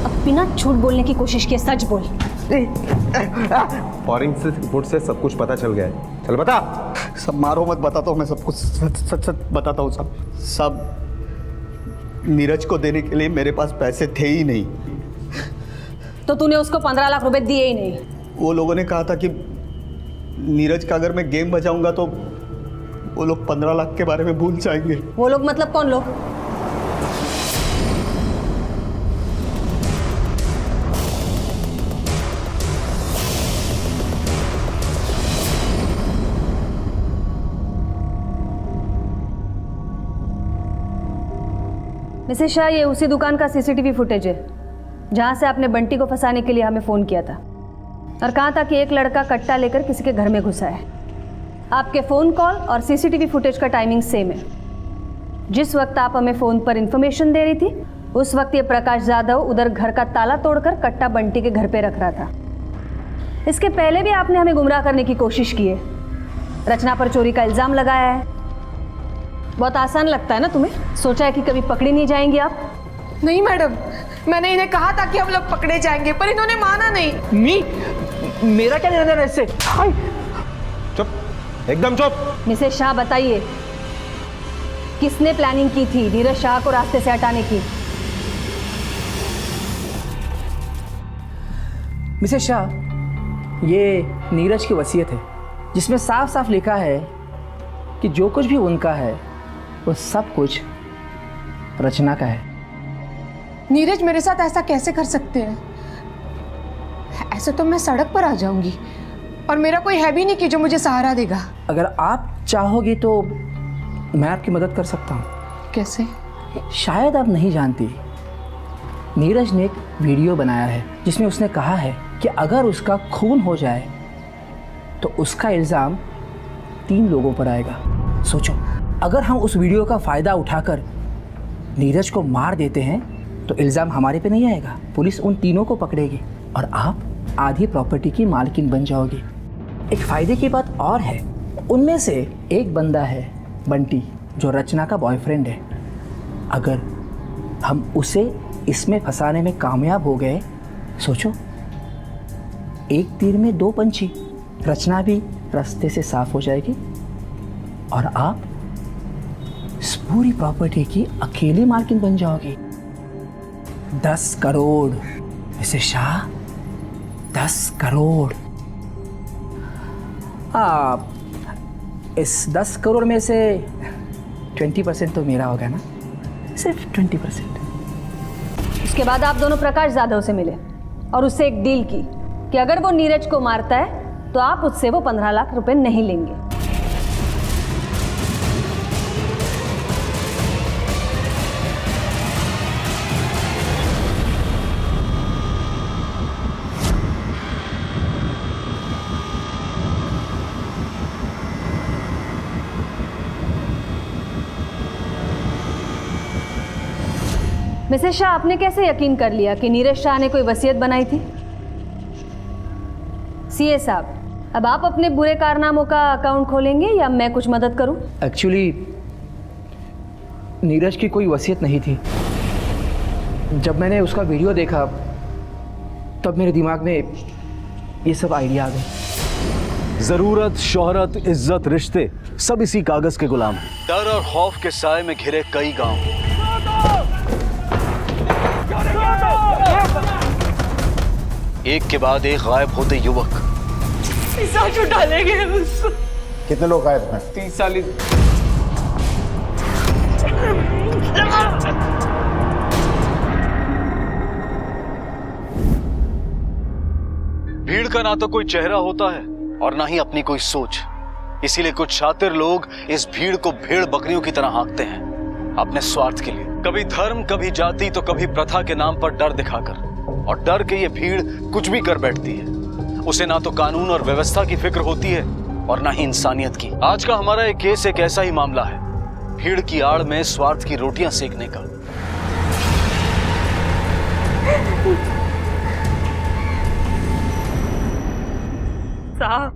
अब बिना झूठ बोलने की कोशिश किए सच बोल। फॉरेंसिक रिपोर्ट से सब कुछ पता चल गया है। चल बता। सब मारो मत, बताता हूँ मैं सब कुछ, सच सच बताता हूँ सब। नीरज को देने के लिए मेरे पास पैसे थे ही नहीं। तो तूने उसको 15 लाख रुपए दिए ही नहीं? वो लोगों ने कहा था कि नीरज का अगर मैं गेम बजाऊंगा तो वो लोग 15 लाख के बारे में भूल जाएंगे। वो लोग मतलब कौन लोग? मिसेस शाह, ये उसी दुकान का सीसीटीवी फुटेज है जहां से आपने बंटी को फंसाने के लिए हमें फोन किया था और कहा था कि एक लड़का कट्टा लेकर किसी के घर में घुसा है। आपके फ़ोन कॉल और सीसीटीवी फुटेज का टाइमिंग सेम है। जिस वक्त आप हमें फ़ोन पर इंफॉर्मेशन दे रही थी, उस वक्त ये प्रकाश यादव उधर घर का ताला तोड़कर कट्टा बंटी के घर पे रख रहा था। इसके पहले भी आपने हमें गुमराह करने की कोशिश की है, रचना पर चोरी का इल्ज़ाम लगाया है। बहुत आसान लगता है ना तुम्हें? सोचा है कि कभी पकड़ी नहीं जाएंगी आप? नहीं मैडम, मैंने इन्हें कहा था कि हम लोग पकड़े जाएंगे, पर इन्होंने माना नहीं। मेरा क्या लेना देना इससे? चुप, एकदम चुप। मिसेस शाह, बताइए किसने प्लानिंग की थी नीरज शाह को रास्ते से हटाने की? मिसेस शाह, ये नीरज की वसीयत है जिसमें साफ साफ लिखा है कि जो कुछ भी उनका है वो सब कुछ रचना का है। नीरज मेरे साथ ऐसा कैसे कर सकते हैं? ऐसे तो मैं सड़क पर आ जाऊंगी और मेरा कोई है भी नहीं कि जो मुझे सहारा देगा। अगर आप चाहोगी तो मैं आपकी मदद कर सकता हूँ। कैसे? शायद आप नहीं जानती, नीरज ने एक वीडियो बनाया है जिसमें उसने कहा है कि अगर उसका खून हो जाए तो उसका इल्ज़ाम 3 लोगों पर आएगा। सोचो, अगर हम उस वीडियो का फ़ायदा उठाकर नीरज को मार देते हैं तो इल्ज़ाम हमारे पे नहीं आएगा, पुलिस उन तीनों को पकड़ेगी और आप आधी प्रॉपर्टी की मालकिन बन जाओगी। एक फ़ायदे की बात और है, उनमें से एक बंदा है बंटी, जो रचना का बॉयफ्रेंड है। अगर हम उसे इसमें फंसाने में कामयाब हो गए, सोचो, एक तीर में 2 पंछी, रचना भी रास्ते से साफ हो जाएगी और आप इस पूरी प्रॉपर्टी की अकेली मालकिन बन जाओगी। 10 करोड़ मिसेस शाह, 10 करोड़। आप इस 10 करोड़ में से 20% तो मेरा होगा ना, सिर्फ 20%। उसके बाद आप दोनों प्रकाश यादव से मिले और उससे एक डील की कि अगर वो नीरज को मारता है तो आप उससे वो 15 लाख रुपए नहीं लेंगे। मिसेस शाह, आपने कैसे यकीन कर लिया कि नीरज शाह ने कोई वसीयत बनाई थी? सीए साहब, अब आप अपने बुरे कारनामों का अकाउंट खोलेंगे या मैं कुछ मदद करूं? एक्चुअली नीरज की कोई वसीयत नहीं थी। जब मैंने उसका वीडियो देखा तब मेरे दिमाग में ये सब आइडिया आ गए। जरूरत, शोहरत, इज्जत, रिश्ते सब इसी कागज के गुलाम हैं। डर और खौफ के साए में घिरे कई गांव, एक के बाद एक गायब होते युवक। डालेंगे उसको। कितने लोग गायब हैं? 30 साल। भीड़ का ना तो कोई चेहरा होता है और ना ही अपनी कोई सोच। इसीलिए कुछ शातिर लोग इस भीड़ को भेड़ बकरियों की तरह हाँकते हैं अपने स्वार्थ के लिए। कभी धर्म, कभी जाति, तो कभी प्रथा के नाम पर डर दिखाकर। और डर के ये भीड़ कुछ भी कर बैठती है। उसे ना तो कानून और व्यवस्था की फिक्र होती है और ना ही इंसानियत की। आज का हमारा एक केस एक ऐसा ही मामला है, भीड़ की आड़ में स्वार्थ की रोटियां सेकने का। साहब,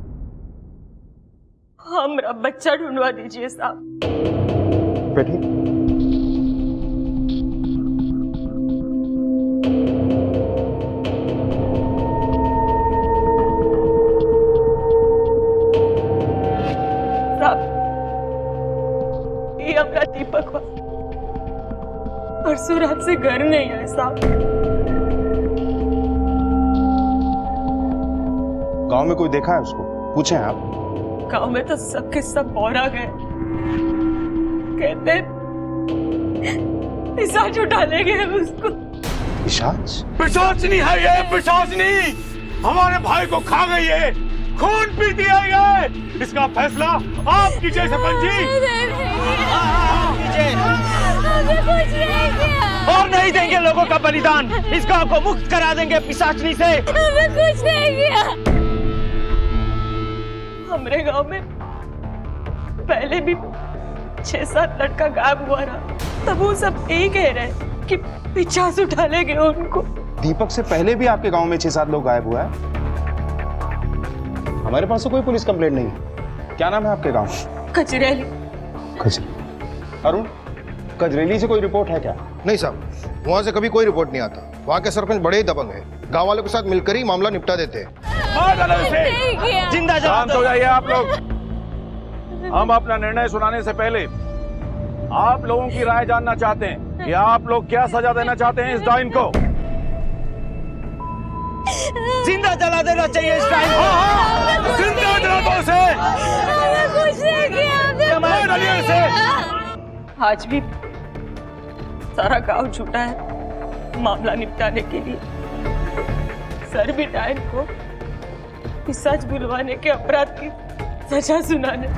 हमारा बच्चा ढूंढवा दीजिए साहब। बैठिए। ये हमारा दीपक हुआ, परसों रात से घर नहीं है साहब। गांव में कोई देखा है उसको? पूछे हैं आप? गांव में तो सबके सब बौरा गए, कहते पिशाच उठा ले गए उसको। पिशाच? पिशाच नहीं है ये, पिशाच नहीं। हमारे भाई को खा गई है, खून पी दिया है। इसका फैसला आप कीजिए सरपंच जी। और नहीं देंगे लोगों का बलिदान, इस गांव को मुक्त करा देंगे पिशाचनी से। हमने कुछ नहीं किया। हमारे गांव में पहले भी 6-7 लड़का गायब हुआ रहा, तब वो सब यही कह रहे कि पिशाच उठा ले गए उनको। दीपक से पहले भी आपके गांव में 6-7 लोग गायब हुआ है। हमारे पास तो कोई पुलिस कंप्लेंट नहीं है। क्या नाम है आपके गांव? कचरेली। अरुण, कजरेली से कोई रिपोर्ट है क्या? नहीं साहब, वहाँ से कभी कोई रिपोर्ट नहीं आता। वहाँ के सरपंच बड़े ही दबंग हैं, गांव वालों के साथ मिलकर ही मामला निपटा देते हैं। जिंदा शांत हो जाइए आप लोग। हम अपना निर्णय सुनाने से पहले आप लोगों की राय जानना चाहते हैं कि आप लोग क्या सजा देना चाहते हैं इस डाइन को। जिंदा जला देना चाहिए इस डाइन को। जिंदा जला दो उसे। आज भी सारा गांव छूटा है मामला निपटाने के लिए। सर भी डायन को पिशाच बुलवाने के अपराध की सजा सुनाने।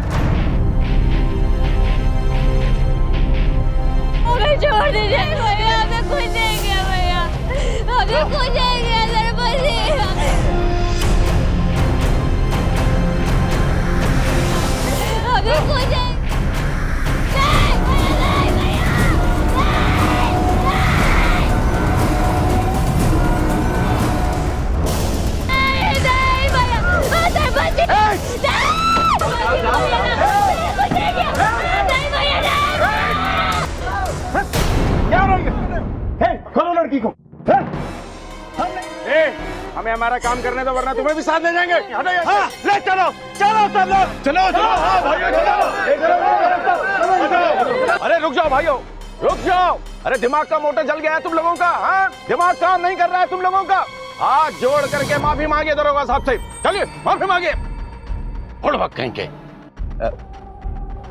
हमें छोड़ दीजिए भैया, हमें कुछ नहीं किया भैया, हमें कुछ नहीं किया सरपंच जी। हमें कुछ नहीं। खोलो लड़की को। हमें हमारा काम करने दो, वरना तुम्हें भी साथ ले जाएंगे। हाँ, ले चलो चलो सब लोग, चलो चलो। हाँ भाइयों चलो। अरे रुक जाओ भाइयों, रुक जाओ। अरे दिमाग का मोटर जल गया है तुम लोगों का। हाँ, दिमाग काम नहीं कर रहा है तुम लोगों का। हाथ जोड़ करके माफी मांगिए दरोगा साहब से। चलिए माफी मांगिए। कहेंगे।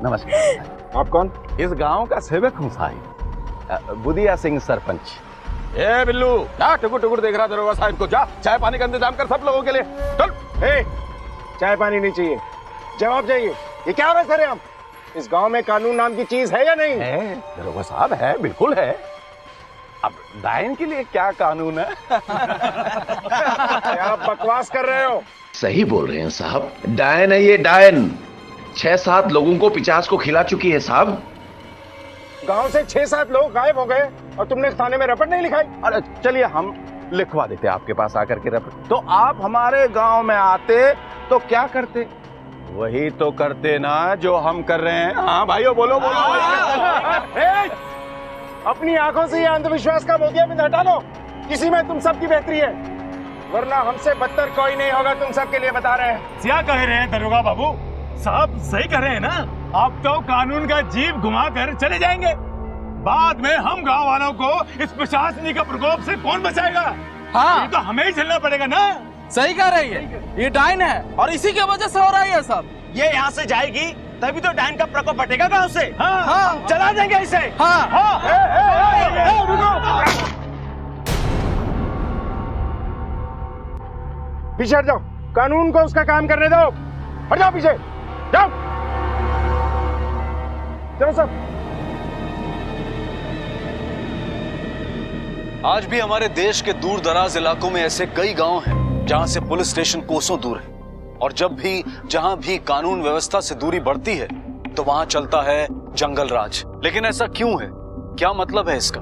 नमस्कार। आप कौन? इस गांव का सेवक हूँ साहिब, बुदिया सिंह सरपंच। ए बिल्लू, जा टुकुर टुकुर देख रहा दरोगा साहब को। जा चाय पानी का इंतजाम कर सब लोगों के लिए। चल। ए, चाय पानी नहीं चाहिए, जवाब चाहिए। ये क्या हो रहा है सर? हम इस गांव में कानून नाम की चीज है या नहीं? है दरोगा साहब, है, बिल्कुल है। अब डायन के लिए क्या कानून है? आप बकवास कर रहे हो। सही बोल रहे हैं साहब, डायन है ये, डायन। 6-7 लोगों को पिशाच को खिला चुकी है साहब। गांव से 6-7 लोग गायब हो गए और तुमने थाने में रिपोर्ट नहीं लिखाई। अरे चलिए हम लिखवा देते आपके पास आकर के रिपोर्ट। तो आप हमारे गांव में आते तो क्या करते? वही तो करते ना जो हम कर रहे हैं। हाँ भाइयों बोलो बोलो। अपनी आंखों से ये अंधविश्वास का मोतियाबिंद हटा लो। किसी में तुम सबकी बेहतरी है, वरना हमसे बदतर कोई नहीं होगा। तुम सबके लिए बता रहे हैं। क्या कह रहे हैं दरोगा बाबू साहब? सही कह रहे हैं ना? आप तो कानून का जीभ घुमा कर चले जाएंगे, बाद में हम गांव वालों को इस प्रशासनिक का प्रकोप से कौन बचाएगा? हाँ ये तो हमें ही झेलना पड़ेगा ना। सही कह रही है, ये डाइन है और इसी की वजह से हो रहा है सब। ये यहाँ से जाएगी तभी तो डाइन का प्रकोप हटेगा गांव से। हाँ, हाँ, चला देंगे इसे। हाँ, हाँ। पीछे हट जाओ, कानून को उसका काम करने दो। हट जाओ पीछे, जाओ। चलो सब। आज भी हमारे देश के दूर दराज इलाकों में ऐसे कई गांव हैं जहां से पुलिस स्टेशन कोसों दूर है, और जब भी जहां भी कानून व्यवस्था से दूरी बढ़ती है तो वहां चलता है जंगल राज। लेकिन ऐसा क्यों है? क्या मतलब है इसका?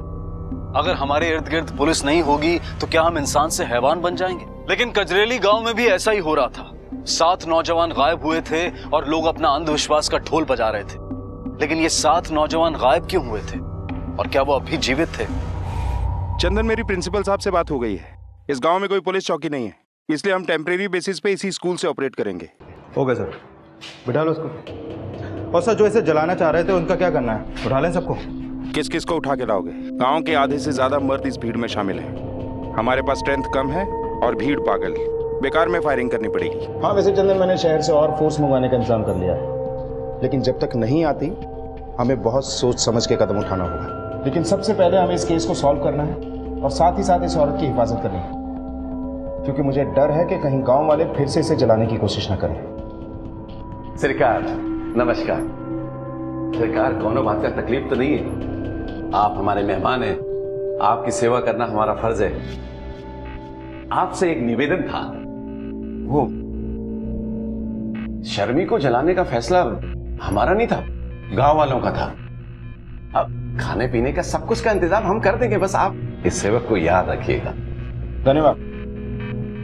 अगर हमारे इर्द गिर्द पुलिस नहीं होगी तो क्या हम इंसान से हैवान बन जाएंगे? लेकिन कजरेली गांव में भी ऐसा ही हो रहा था। 7 नौजवान गायब हुए थे और लोग अपना अंधविश्वास का ढोल बजा रहे थे। लेकिन ये 7 नौजवान गायब क्यों हुए थे और क्या वो अभी जीवित थे? चंदन, मेरी प्रिंसिपल साहब से बात हो गई है। इस गांव में कोई पुलिस चौकी नहीं है, इसलिए हम टेम्परेरी बेसिस पे इसी स्कूल से ऑपरेट करेंगे। हो गया सर, बिठा लो उसको। और सर जो इसे जलाना चाह रहे थे उनका क्या करना है? उठा लें सबको। किस किस को उठा के लाओगे? गांव के आधे से ज्यादा मर्द इस भीड़ में शामिल हैं। हमारे पास स्ट्रेंथ कम है और भीड़ पागल, बेकार में फायरिंग करनी पड़ेगी। हाँ वैसे चंदन, मैंने शहर से और फोर्स मंगवाने का इंतजाम कर लिया है, लेकिन जब तक नहीं आती हमें बहुत सोच समझ के कदम उठाना होगा। लेकिन सबसे पहले हमें इस केस को सॉल्व करना है और साथ ही साथ इस औरत की हिफाजत करनी है, क्योंकि मुझे डर है कि कहीं गांव वाले फिर से इसे जलाने की कोशिश न करें। सरकार नमस्कार। सरकार कोनो बात का तकलीफ तो नहीं है? आप हमारे मेहमान हैं, आपकी सेवा करना हमारा फर्ज है। आपसे एक निवेदन था, वो शर्मी को जलाने का फैसला हमारा नहीं था, गांव वालों का था। अब खाने पीने का सब कुछ का इंतजाम हम कर देंगे, बस आप इस सेवक को याद रखिएगा। धन्यवाद,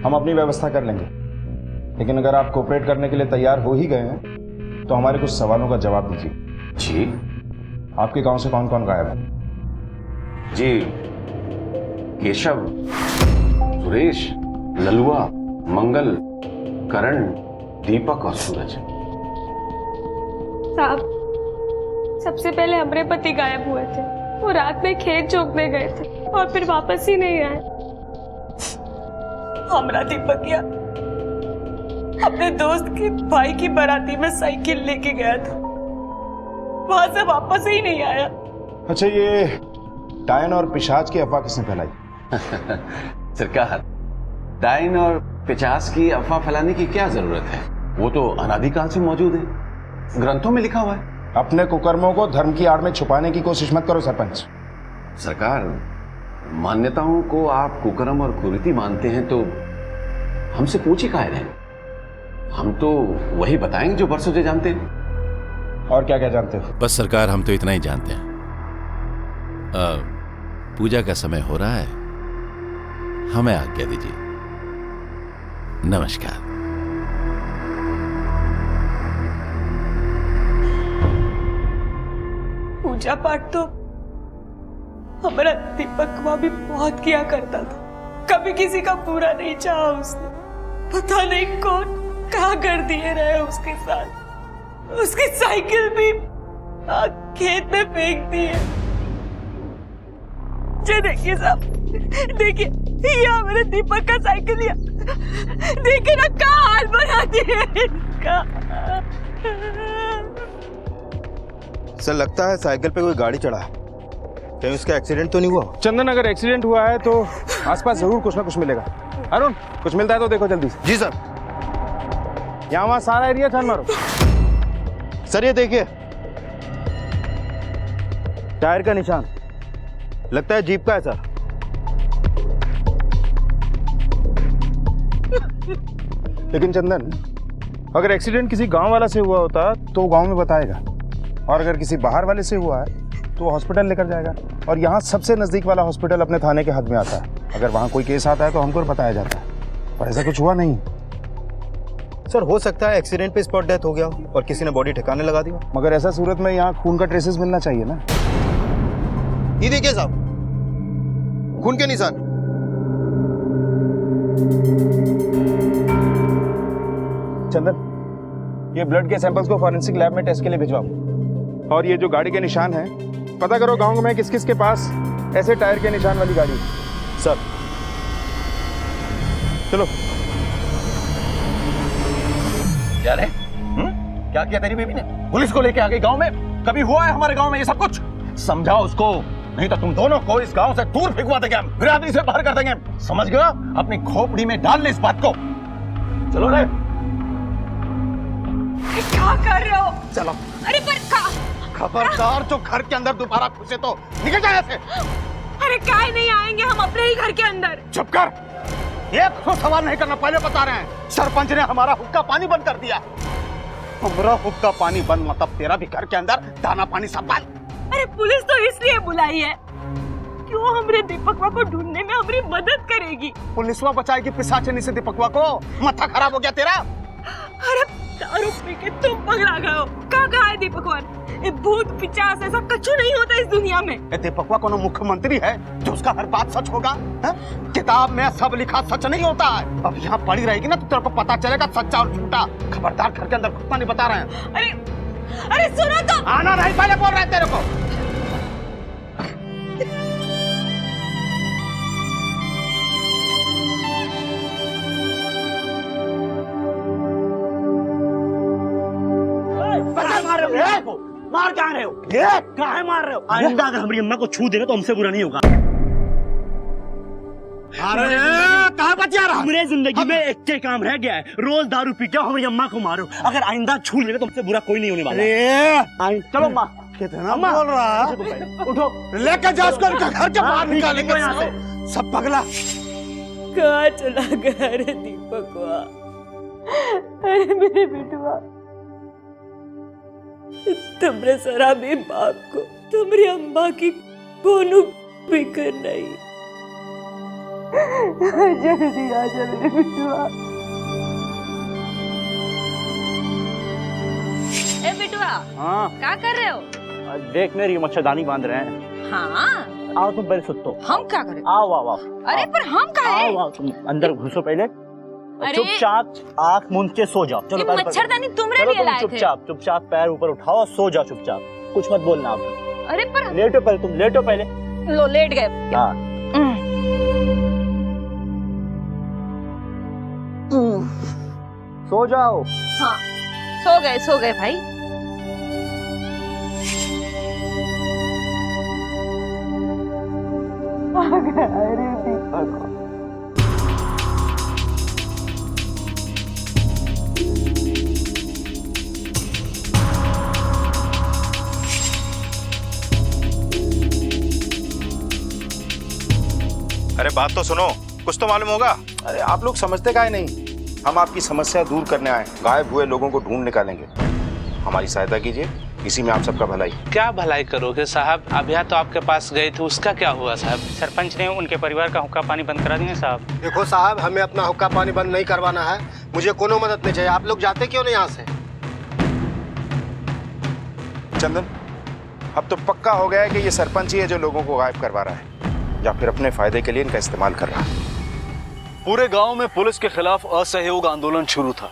हम अपनी व्यवस्था कर लेंगे। लेकिन अगर आप कोऑपरेट करने के लिए तैयार हो ही गए हैं तो हमारे कुछ सवालों का जवाब दीजिए। जी। आपके गांव से कौन कौन गायब है? जी, केशव, सुरेश, ललुआ, मंगल, करण, दीपक और सूरज। साहब, सबसे पहले हमारे पति गायब हुए थे। वो रात में खेत जोतने गए थे और फिर वापस ही नहीं आए। हमारा दीपकिया अपने दोस्त के भाई की बाराती में साइकिल लेके गया था, वहां से वापस ही नहीं आया। अच्छा, ये डायन और पिशाच की अफवाह किसने फैलाई? सरकार, डायन और पिशाच की अफवाह फैलाने की क्या जरूरत है? वो तो अनादिकाल से मौजूद है, ग्रंथों में लिखा हुआ है। अपने कुकर्मों को धर्म की आड़ में छुपाने की कोशिश मत करो सरपंच। सरकार, मान्यताओं को आप कुकर्म और कुरीति मानते हैं तो हमसे पूछे काहे रहे? हम तो वही बताएंगे जो बरसों से जानते हैं। और क्या क्या जानते हो? बस सरकार, हम तो इतना ही जानते हैं। पूजा का समय हो रहा है, हमें आज्ञा दीजिए। नमस्कार। पूजा पाठ तो हमारा दीपक वहां भी बहुत किया करता था, कभी किसी का बुरा नहीं चाहा उसने। पता नहीं कौन क्या कर दिए रहे उसके साथ। उसकी साइकिल भी खेत में फेंक दी है। ये देखिए साहब, देखिए ये हमारे दीपक का साइकिल, देखिए ना क्या हाल बना दिए इसका। सर, लगता है साइकिल पे कोई गाड़ी चढ़ा है। कहीं उसका एक्सीडेंट तो नहीं हुआ? चंदन, अगर एक्सीडेंट हुआ है तो आसपास जरूर कुछ ना कुछ मिलेगा। अरुण, कुछ मिलता है तो देखो जल्दी से। जी सर। यहाँ वहाँ सारा एरिया छान मारो। सर ये देखिए, टायर का निशान, लगता है जीप का है सर। लेकिन चंदन, अगर एक्सीडेंट किसी गांव वाला से हुआ होता तो गांव में बताएगा, और अगर किसी बाहर वाले से हुआ है तो वो हॉस्पिटल लेकर जाएगा। और यहाँ सबसे नज़दीक वाला हॉस्पिटल अपने थाने के हद में आता है। अगर वहाँ कोई केस आता है तो हमको बताया जाता है, पर ऐसा कुछ हुआ नहीं। सर हो सकता है एक्सीडेंट पे स्पॉट डेथ हो गया हो और किसी ने बॉडी ठिकाने लगा दी हो। मगर ऐसा सूरत में यहाँ खून का ट्रेसेस मिलना चाहिए ना। ये देखिए साहब, खून के निशान। चंदन, ये ब्लड के सैंपल्स को फॉरेंसिक लैब में टेस्ट के लिए भिजवाओ। और ये जो गाड़ी के निशान हैं, पता करो गांव में किस किस के पास ऐसे टायर के निशान वाली गाड़ी है। सर चलो। क्या रे? क्या किया तेरी बीवी ने? पुलिस को लेके आ गई गांव में। कभी हुआ है हमारे गांव में ये सब कुछ? समझाओ उसको, नहीं तो तुम दोनों को इस गांव से दूर फेंकवा देंगे, हम बिरादरी से बाहर कर देंगे। समझ गया? अपनी खोपड़ी में डाल ले इस बात को। चलो रे। क्या कर रहे हो? चलो। अरे पर खबरदार, जो घर के अंदर दोबारा घुसे तो निकल जाए ऐसे। अरे काय नहीं आएंगे हम अपने ही घर के अंदर। चुप कर, एक तो सवाल नहीं करना, पहले बता रहे हैं। सरपंच ने हमारा हुक्का पानी बंद कर दिया। हमारा हुक्का पानी बंद मतलब तेरा भी घर के अंदर दाना पानी सब बंद। अरे पुलिस तो इसलिए बुलाई है क्यों हमरे दीपकवा को ढूंढने में हमारी मदद करेगी। पुलिसवा बचाएगी पिशाचनी से दीपकवा को। माथा खराब हो गया तेरा। अरे दारू पी के तुम पगला गए हो। कहाँ है दीपकवा? ये भूत पिचास ऐसा कछु नहीं होता इस दुनिया में। दीपकवा कोनो मुख्यमंत्री है जो उसका हर बात सच होगा? किताब में सब लिखा सच नहीं होता है। अब यहाँ पड़ी रहेगी ना तो तेरे को पता चलेगा सच्चा और झूठा। खबरदार, घर के अंदर घुसना नहीं बता रहे हैं। अरे सुनो तो। आना नहीं, पहले बोल रहे हैं तेरे को। मार कहाँ रहे हो? काहे मार रहे हो? आइंदा अगर हमारी अम्मा को छू देना तो हमसे बुरा नहीं होगा। अरे कहाँ बचा रहा? मेरे जिंदगी में एक के काम रह गया है, रोज दारू पी के हमारी अम्मा को मारो। अगर आइंदा छू लेना तो हमसे बुरा कोई नहीं होने वाला। चलो माँ। कितना बोल रहा है? उठो, लेकर जाओ उसको, घर के बाहर निकालेंगे यहाँ से। सब पगला। कहाँ चला गया रे दीपकवा? अरे मेरे बेटुआ, तुमरे शराबी बाप को तुम्हारी अम्मा की कोनो फिक्र नहीं। जल्दी आ जा मेरे बेटुआ। ए बेटुआ, हाँ क्या कर रहे हो? देख मेरी मच्छरदानी बांध रहे हैं। हाँ आओ तुम पहले सुतो। हम क्या करें? आओ आओ आओ। अरे पर हम कहाँ हैं? आओ तुम अंदर घुसो पहले। अरे चुपचाप आंख मूंद के सो जाओ। चलो मच्छरदानी तुमरे लिए लाए थे। चुपचाप पैर ऊपर उठाओ और सो जाओ चुपचाप, कुछ मत बोलना आप। अरे पर लेटो पहले, तुम लेटो पहले। लो लेट गए। हाँ सो जाओ। हाँ सो गए भाई। अरे दीपक, अरे बात तो सुनो, कुछ तो मालूम होगा। अरे आप लोग समझते काहे नहीं? हम आपकी समस्या दूर करने आए, गायब हुए लोगों को ढूंढ निकालेंगे। हमारी सहायता कीजिए, इसी में आप सबका भलाई। क्या भलाई करोगे साहब? अभिया तो आपके पास गए थे, उसका क्या हुआ साहब? सरपंच ने उनके परिवार का हुक्का पानी बंद करा दिया साहब। देखो साहब, हमें अपना हुक्का पानी बंद नहीं करवाना है। मुझे कोनो मदद नहीं चाहिए। आप लोग जाते क्यों नहीं यहाँ से? चंदन, अब तो पक्का हो गया है कि ये सरपंच ही है जो लोगों को गायब करवा रहा है, या फिर अपने फायदे के लिए इनका इस्तेमाल कर रहा है। पूरे गांव में पुलिस के खिलाफ असहयोग आंदोलन शुरू था।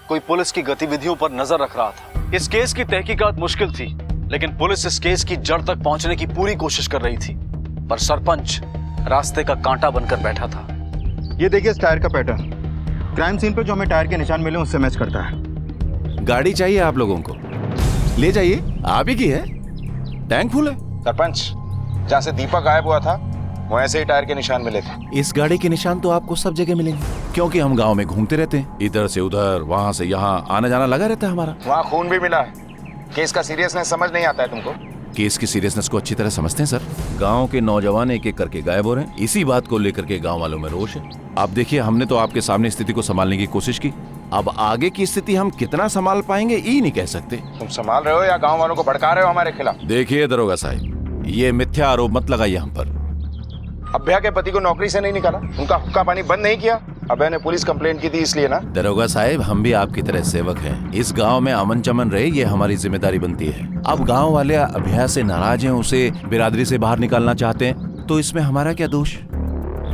कोई पुलिस की गतिविधियों पर नजर रख रहा था। इस केस की तहकीकात मुश्किल थी, लेकिन पुलिस इस केस की जड़ तक पहुंचने की पूरी कोशिश कर रही थी, पर सरपंच रास्ते का कांटा बनकर बैठा था। ये देखिए इस टायर का पैटर्न, क्राइम सीन पे जो हमें टायर के निशान मिले उससे मैच करता है। गाड़ी चाहिए आप लोगों को? ले जाइए, आप ही की है, टैंक फुल है। सरपंच, जहाँ से दीपक गायब हुआ था वो ऐसे ही टायर के निशान मिले थे। इस गाड़ी के निशान तो आपको सब जगह मिलेंगे, क्योंकि हम गांव में घूमते रहते हैं, इधर से उधर, वहां से यहाँ, आना जाना लगा रहता है हमारा। वहाँ खून भी मिला है। केस का सीरियसनेस समझ नहीं आता है तुमको? केस की सीरियसनेस को अच्छी तरह समझते हैं सर। गांव के नौजवान एक एक करके गायब हो रहे हैं, इसी बात को लेकर के गांव वालों में रोष है। आप देखिए, हमने तो आपके सामने स्थिति को संभालने की कोशिश की, अब आगे की स्थिति हम कितना संभाल पाएंगे ये नहीं कह सकते। तुम संभाल रहे हो या गांव वालों को भड़का रहे हो हमारे खिलाफ? देखिए दरोगा साहब, ये मिथ्या आरोप मत लगाइए हम पर। अभ्या के पति को नौकरी से नहीं निकाला, उनका हुक्का पानी बंद नहीं किया। अभ्या ने पुलिस कंप्लेंट की थी इसलिए ना। दरोगा साहब, हम भी आपकी तरह सेवक हैं। इस गांव में अमन चमन रहे, ये हमारी जिम्मेदारी बनती है। अब गांव वाले अभ्या से नाराज हैं, उसे बिरादरी से बाहर निकालना चाहते हैं, तो इसमें हमारा क्या दोष?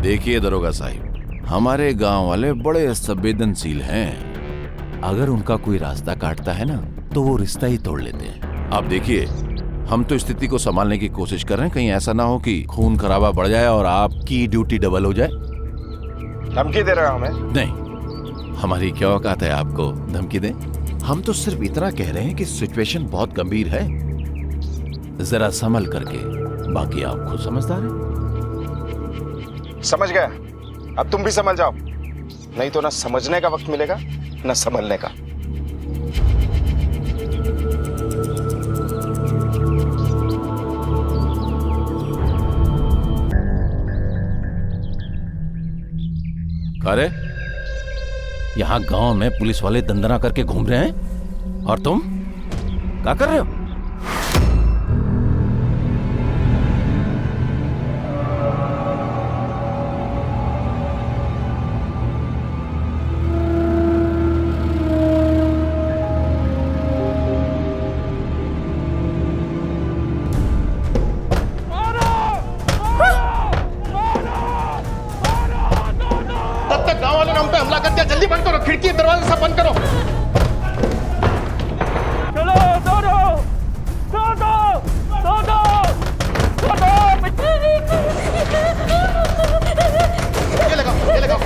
देखिए दरोगा साहब, हमारे गांव वाले बड़े संवेदनशील हैं। अगर उनका कोई रास्ता काटता है ना, तो वो रिश्ता ही तोड़ लेते हैं। आप देखिए, हम तो स्थिति को संभालने की कोशिश कर रहे हैं, कहीं ऐसा ना हो कि खून खराबा बढ़ जाए और आपकी ड्यूटी डबल हो जाए। धमकी दे रहा हूं मैं? नहीं, हमारी क्या औकात है आपको धमकी दें? हम तो सिर्फ इतना कह रहे हैं कि सिचुएशन बहुत गंभीर है, जरा संभल करके, बाकी आप खुद समझदार हैं। समझ गया, अब तुम भी समझ जाओ, नहीं तो ना समझने का वक्त मिलेगा ना संभलने का। अरे यहाँ गांव में पुलिस वाले दंदना करके घूम रहे हैं और तुम क्या कर रहे हो? जल्दी बंद करो, खिड़की दरवाजे सब बंद करो। चलो दो दो दो दो दो दो दो दो ये लगाओ, ये लगाओ।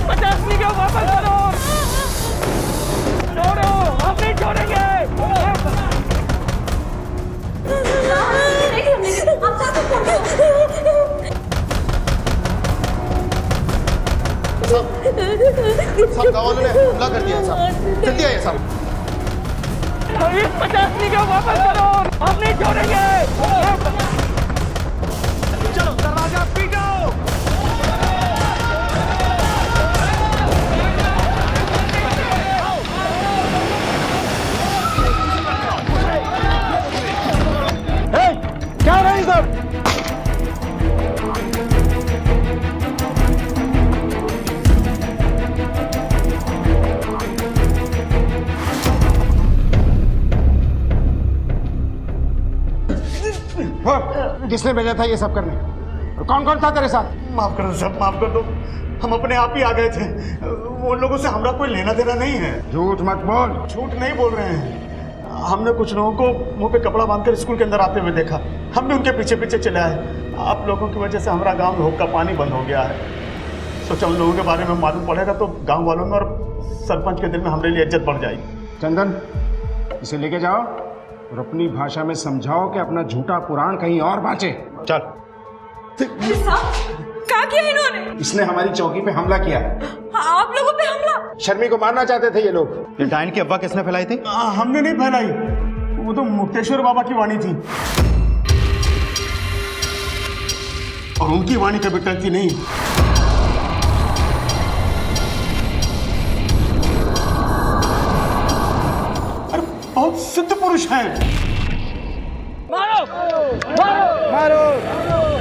50 का वापस करो। छोड़ो, हम नहीं छोड़ेंगे। सब गाँव वालों ने हमला कर दिया है साहब, जल्दी आइए साहब। 50 का वापस करो, हम नहीं छोड़ेंगे। चलो दरवाजा पीटो। क्या रहे सब? किसने भेजा था ये सब करने? कौन कौन था तेरे साथ? माफ कर दो साहब, माफ कर दो, हम अपने आप ही आ गए थे। वो लोगों से हमारा कोई लेना देना नहीं है। झूठ मत बोल। झूठ नहीं बोल रहे हैं, हमने कुछ लोगों को मुंह पे कपड़ा बांधकर स्कूल के अंदर आते हुए देखा, हम भी उनके पीछे पीछे चले आए। आप लोगों की वजह से हमारा गांव में हुक्का पानी बंद हो गया है। सोचा उन लोगों के बारे में मालूम पड़ेगा तो गांव वालों में और सरपंच के दिल में हमारे लिए इज्जत बढ़ जाएगी। चंदन, इसे लेके जाओ और अपनी भाषा में समझाओ कि अपना झूठा पुराण कहीं और बांचे। चल। क्या किया इन्होंने? इसने हमारी चौकी पे हमला किया। आप लोगों पे हमला? शर्मी को मारना चाहते थे ये लोग। ये डायन की अफवाह किसने फैलाई थी? हमने नहीं फैलाई, वो तो मुक्तेश्वर बाबा की वाणी थी और उनकी वाणी कभी टलती नहीं। अरे बहुत सिद्ध पुरुष हैं। मारो मारो मारो मारो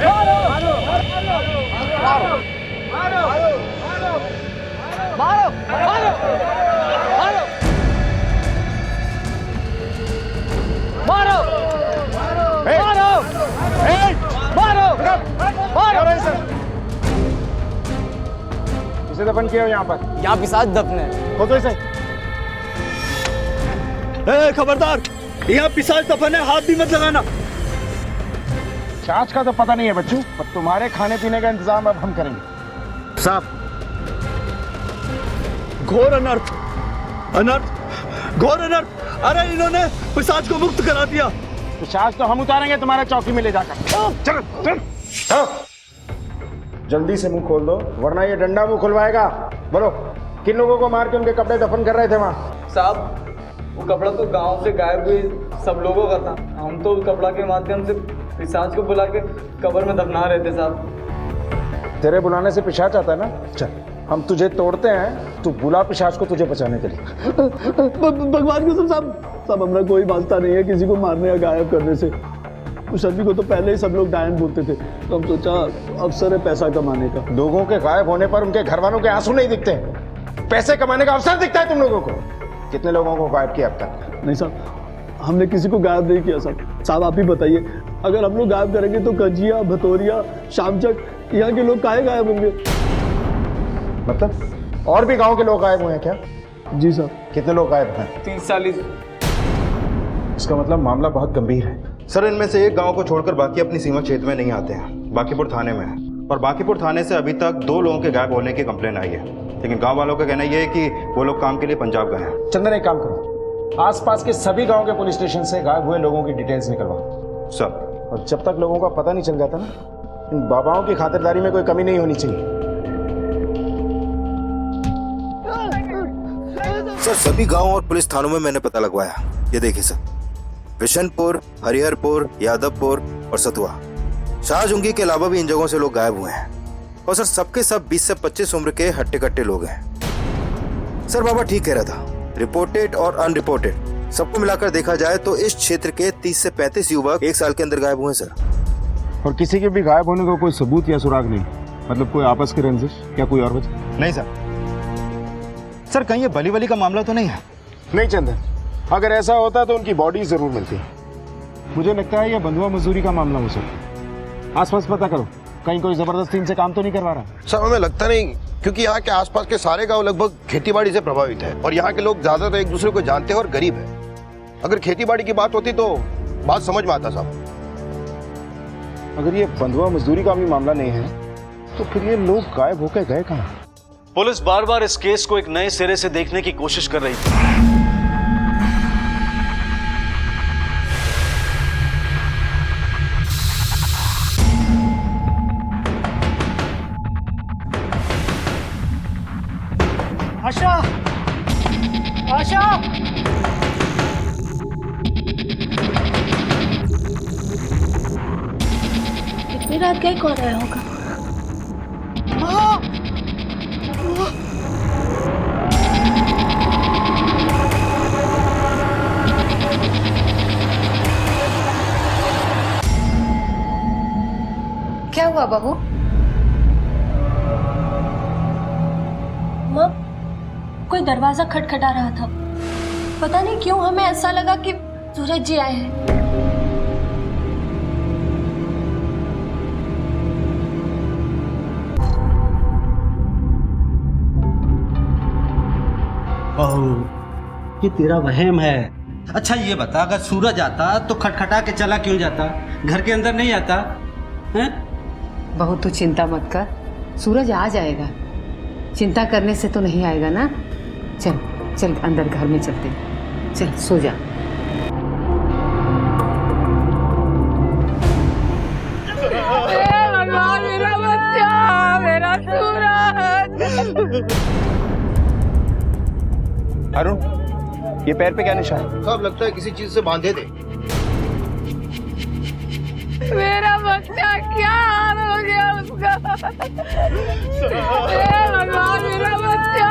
मारो मारो मारो मारो मारो मारो मारो इसे दफन किया यहाँ पर। यहाँ पिशाच दफन है। खोदो इसे। खबरदार, यहाँ पिशाच दफन है, हाथ भी मत लगाना। चाच का तो पता नहीं है बच्चू, पर तुम्हारे खाने पीने का इंतजाम अब हम करेंगे। साहब, घोर अनर्थ, अनर्थ, घोर अनर्थ। अरे इन्होंने पिशाच को मुक्त करा दिया। पिशाच तो हम उतारेंगे तुम्हारे चौकी में ले जाकर। चल चल जल्दी से मुंह खोल दो, वरना ये डंडा मुंह खुलवाएगा। बोलो, किन लोगों को मार के उनके कपड़े दफन कर रहे थे वहाँ? साहब, वो कपड़ा तो गांव से गायब हुए सब लोगों का था। हम तो उस कपड़ा के माध्यम से पिशाच को बुला के कब्र में दफना रहे थे साहब। तेरे बुलाने से पिशाच आता है ना? चल, हम तुझे तोड़ते हैं, तू बुला पिशाच को तुझे बचाने के लिए। भगवान कसम साहब, सब हमरा कोई वास्ता नहीं है किसी को मारने या गायब करने से। कुशल जी को तो पहले ही सब लोग डायन बोलते थे, तो हम सोचा अवसर है पैसा कमाने का। लोगों के गायब होने पर उनके घर वालों के आंसू नहीं दिखते, पैसे कमाने का अवसर दिखता है तुम लोगों को। कितने लोगों को गायब किया अब तक? नहीं साहब, हमने किसी को गायब नहीं किया साहब। आप ही बताइए, अगर हम लोग गायब करेंगे तो कजिया, भतौरिया, शामचक, यहाँ के लोग काहे गायब होंगे? मतलब और भी गांव के लोग गायब हुए हैं क्या? जी साहब। कितने लोग गायब हैं? 30-40। इसका मतलब मामला बहुत गंभीर है। सर, इनमें से एक गांव को छोड़कर बाकी अपनी सीमा क्षेत्र में नहीं आते हैं, बाकीपुर थाने में है। और बाकीपुर थाने से अभी तक 2 लोगों के गायब होने की कंप्लेन आई है, लेकिन गांव वालों का कहना यह है कि वो लोग काम के लिए पंजाब गए हैं। चंदन, एक काम करो, आसपास के सभी गांव के पुलिस स्टेशन से गायब हुए लोगों की डिटेल्स निकलवाओ। सर। और जब तक लोगों का पता नहीं चल जाता ना, इन बाबाओं की खातिरदारी में कोई कमी नहीं होनी चाहिए। सर, सभी गांव और पुलिस थानों में मैंने पता लगवाया। ये देखिए सर, विशनपुर, हरिहरपुर, यादवपुर और सतुआ, शाहजूंगी के अलावा भी इन जगहों से लोग गायब हुए हैं। और सर, सबके सब 20 से 25 उम्र के हट्टे कट्टे लोग हैं। सर, बाबा ठीक कह रहा था, रिपोर्टेड और अनरिपोर्टेड सबको मिलाकर देखा जाए तो इस क्षेत्र के 30 से 35 युवक 1 साल के अंदर गायब हुए सर। और किसी के भी गायब होने का कोई सबूत या सुराग नहीं, मतलब कोई आपस की रंजिश या कोई और वजह? नहीं सर। सर, कहीं ये बली वली का मामला तो नहीं है? नहीं चंदन, अगर ऐसा होता तो उनकी बॉडी जरूर मिलती। मुझे लगता है ये बंधुआ मजदूरी का मामला हो सकता। आसपास पता करो, कहीं कोई जबरदस्ती इनसे काम तो नहीं करवा रहा। सर, हमें लगता नहीं, क्योंकि यहाँ के आसपास के सारे गांव लगभग खेतीबाड़ी से प्रभावित है और यहाँ के लोग ज्यादातर एक दूसरे को जानते हैं और गरीब है। अगर खेतीबाड़ी की बात होती तो बात समझ में आता साहब। अगर ये बंधुआ मजदूरी का भी मामला नहीं है तो फिर ये लोग गायब होकर गए कहाँ? पुलिस बार बार इस केस को एक नए सिरे से देखने की कोशिश कर रही थी। आशा, आशा, इतनी रात गए कौन आया होगा? क्या हुआ बहू? माँ, कोई दरवाजा खटखटा रहा था। पता नहीं क्यों हमें ऐसा लगा कि सूरज जी आए हैं। बहू, ये तेरा वहम है। अच्छा ये बता, अगर सूरज आता तो खटखटा के चला क्यों जाता? घर के अंदर नहीं आता हैं? बहू तू चिंता मत कर, सूरज आ जाएगा। चिंता करने से तो नहीं आएगा ना। चल चल अंदर घर में चलते, चल सो जा। मेरा बच्चा, मेरा सूरज। अरुण, ये पैर पे क्या निशान है? साहब, लगता है किसी चीज से बांधे थे। मेरा बच्चा क्या हाल हो गया उसका? भगवान, मेरा बच्चा।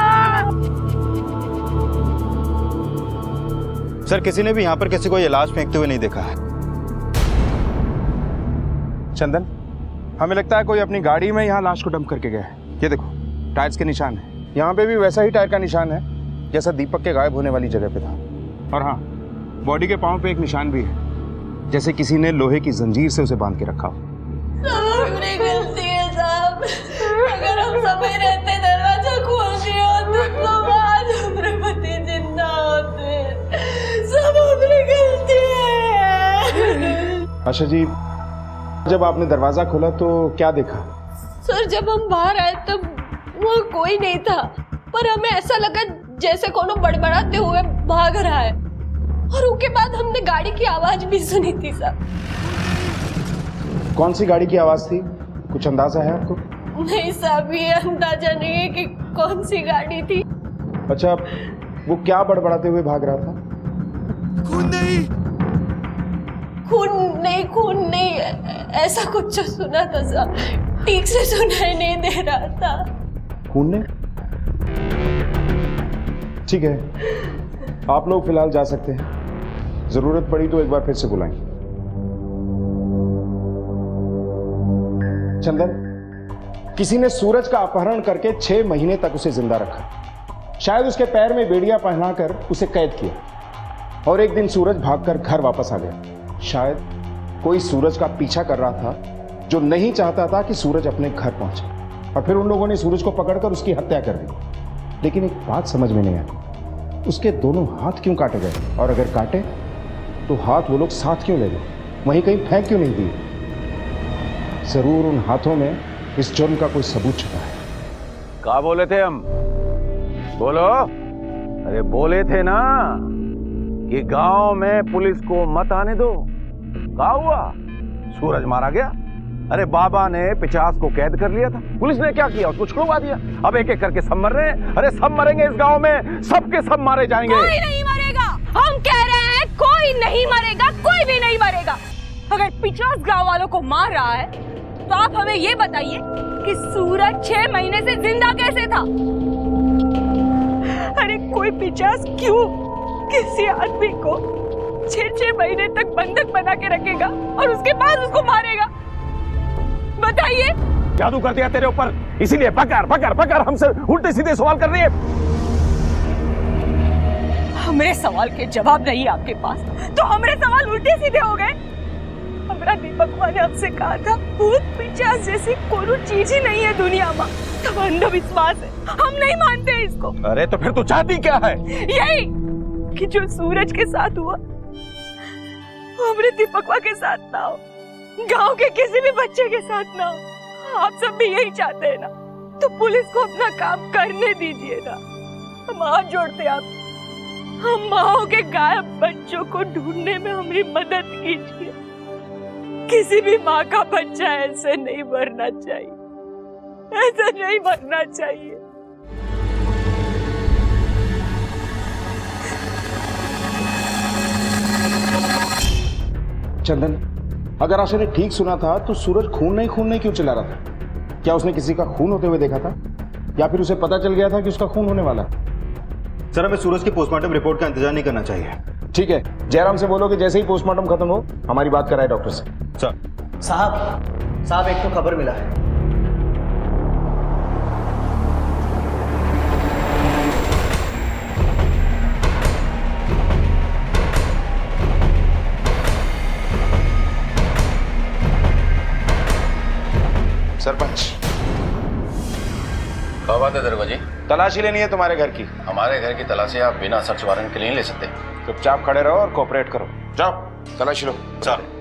सर, किसी ने भी यहाँ पर किसी को ये लाश फेंकते हुए नहीं देखा है। चंदन, हमें लगता है कोई अपनी गाड़ी में यहाँ लाश को डंप करके गया है। ये देखो, टायर्स के निशान है। यहाँ पे भी वैसा ही टायर का निशान है जैसा दीपक के गायब होने वाली जगह पे था। और हाँ, बॉडी के पांव पे एक निशान भी है, जैसे किसी ने लोहे की जंजीर से उसे बांध के रखा हो। सब अपनी गलती है साहब। अगर हम समय रहते दरवाजा खोल दिया होते तो आज हमारे पति जिंदा होते। सब अपनी गलती है। आशा जी, जब आपने दरवाजा खोला तो क्या देखा? सर, जब हम बाहर आए तब वहाँ कोई नहीं था, पर हमें ऐसा लगा जैसे कोनो बड़बड़ाते हुए भाग रहा है। और उसके बाद हमने गाड़ी की आवाज भी सुनी थी सर। कौन सी गाड़ी की आवाज थी, कुछ अंदाजा है आपको? नहीं साहब, ये अंदाजा नहीं है कि कौन सी गाड़ी थी। अच्छा, वो क्या बड़बड़ाते हुए भाग रहा था? खून नहीं, खून नहीं, खून नहीं, ऐसा कुछ सुना था साहब। ठीक से सुनाई नहीं दे रहा था। खून ने? ठीक है, आप लोग फिलहाल जा सकते हैं। जरूरत पड़ी तो एक बार फिर से बुलाएंगे। चंदन, किसी ने सूरज का अपहरण करके 6 महीने तक उसे जिंदा रखा। शायद उसके पैर में बेड़ियां पहनाकर उसे कैद किया और एक दिन सूरज भागकर घर वापस आ गया। शायद कोई सूरज का पीछा कर रहा था जो नहीं चाहता था कि सूरज अपने घर पहुंचे, और फिर उन लोगों ने सूरज को पकड़कर उसकी हत्या कर दी। लेकिन एक बात समझ में नहीं आई, उसके दोनों हाथ क्यों काटे गए, और अगर काटे तो हाथ वो लोग साथ क्यों ले गए, वहीं कहीं फेंक क्यों नहीं दिए? जरूर उन हाथों में इस जुर्म का कोई सबूत छुपा है। कहा बोले थे हम? बोलो। अरे बोले थे ना कि गांव में पुलिस को मत आने दो। क्या हुआ? सूरज मारा गया। अरे बाबा ने 50 को कैद कर लिया था, पुलिस ने क्या किया? उसको छुड़वा दिया। अब एक एक करके सब मर रहे हैं। अरे सब मरेंगे इस गांव में, सबके सब मारे जाएंगे। कोई नहीं मरेगा। हम कह रहे हैं कोई नहीं मरेगा, कोई भी नहीं मरेगा। अगर 50 गांव वालों को मार रहा है तो आप हमें ये बताइए कि सूरज 6 महीने से जिंदा कैसे था? अरे कोई 50 क्यों किसी आदमी को 6 महीने तक बंधक बना के रखेगा और उसके बाद उसको मारेगा? बताइए। जादू कर दिया तेरे ऊपर, इसीलिए पकड़ पकड़ पकड़ हमसे उल्टे सीधे सवाल कर रही है। हमारे सवाल के जवाब नहीं आपके पास तो हमारे सवाल उल्टे सीधे हो गए। हमारा दीपक ने हमसे कहा था भूत पिशाच जैसी कोई चीज ही नहीं है दुनिया में, सब अंधविश्वास है, हम नहीं मानते इसको। अरे तो फिर तू चाहती क्या है? यही कि जो सूरज के साथ हुआ वो हमारे दीपकवा के साथ ना हो, गांव के किसी भी बच्चे के साथ ना हो। आप सब भी यही चाहते हैं ना, तो पुलिस को अपना काम करने दीजिए ना। हम हाथ जोड़ते आप, हम माओ के गायब बच्चों को ढूंढने में हमारी मदद कीजिए। किसी भी माँ का बच्चा ऐसे नहीं मरना चाहिए, ऐसा नहीं मरना चाहिए। चंदन, अगर आशा ने ठीक सुना था तो सूरज खून नहीं क्यों चिल्ला रहा था? क्या उसने किसी का खून होते हुए देखा था, या फिर उसे पता चल गया था कि उसका खून होने वाला है? सर, हमें सूरज की पोस्टमार्टम रिपोर्ट का इंतजार नहीं करना चाहिए। ठीक है, जयराम से बोलो कि जैसे ही पोस्टमार्टम खत्म हो हमारी बात कराए डॉक्टर से। सर। साहब एक तो खबर मिला है। सरपंच, क्या बात है दरोगा जी? तलाशी लेनी है तुम्हारे घर की। हमारे घर की तलाशी आप बिना सर्च वारंट के लिए नहीं ले सकते। चुपचाप खड़े रहो और कोऑपरेट करो। जाओ तलाशी लो। सर।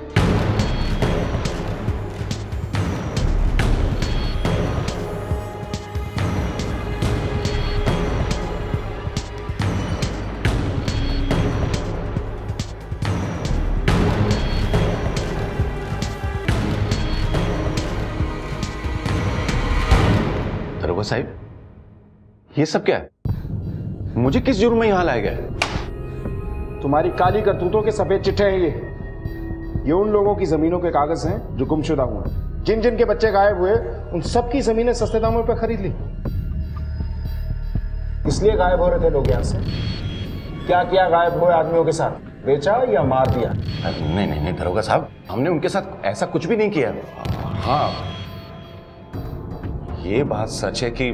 दरोगा साहब, ये सब क्या है? मुझे किस जुर्म में यहाँ लाया गया है? तुम्हारी काली करतूतों के सफेद चिट्ठे हैं ये उन लोगों की जमीनों के कागज हैं जो गुमशुदा हुए, जिन जिन के बच्चे गायब हुए उन सबकी जमीनें सस्ते दामों पर खरीद ली। इसलिए गायब हो रहे थे लोग यहाँ से। क्या किया गायब हुए आदमियों के साथ? बेचा या मार दिया? नहीं नहीं नहीं दरोगा साहब, हमने उनके साथ ऐसा कुछ भी नहीं किया। हाँ, ये बात सच है कि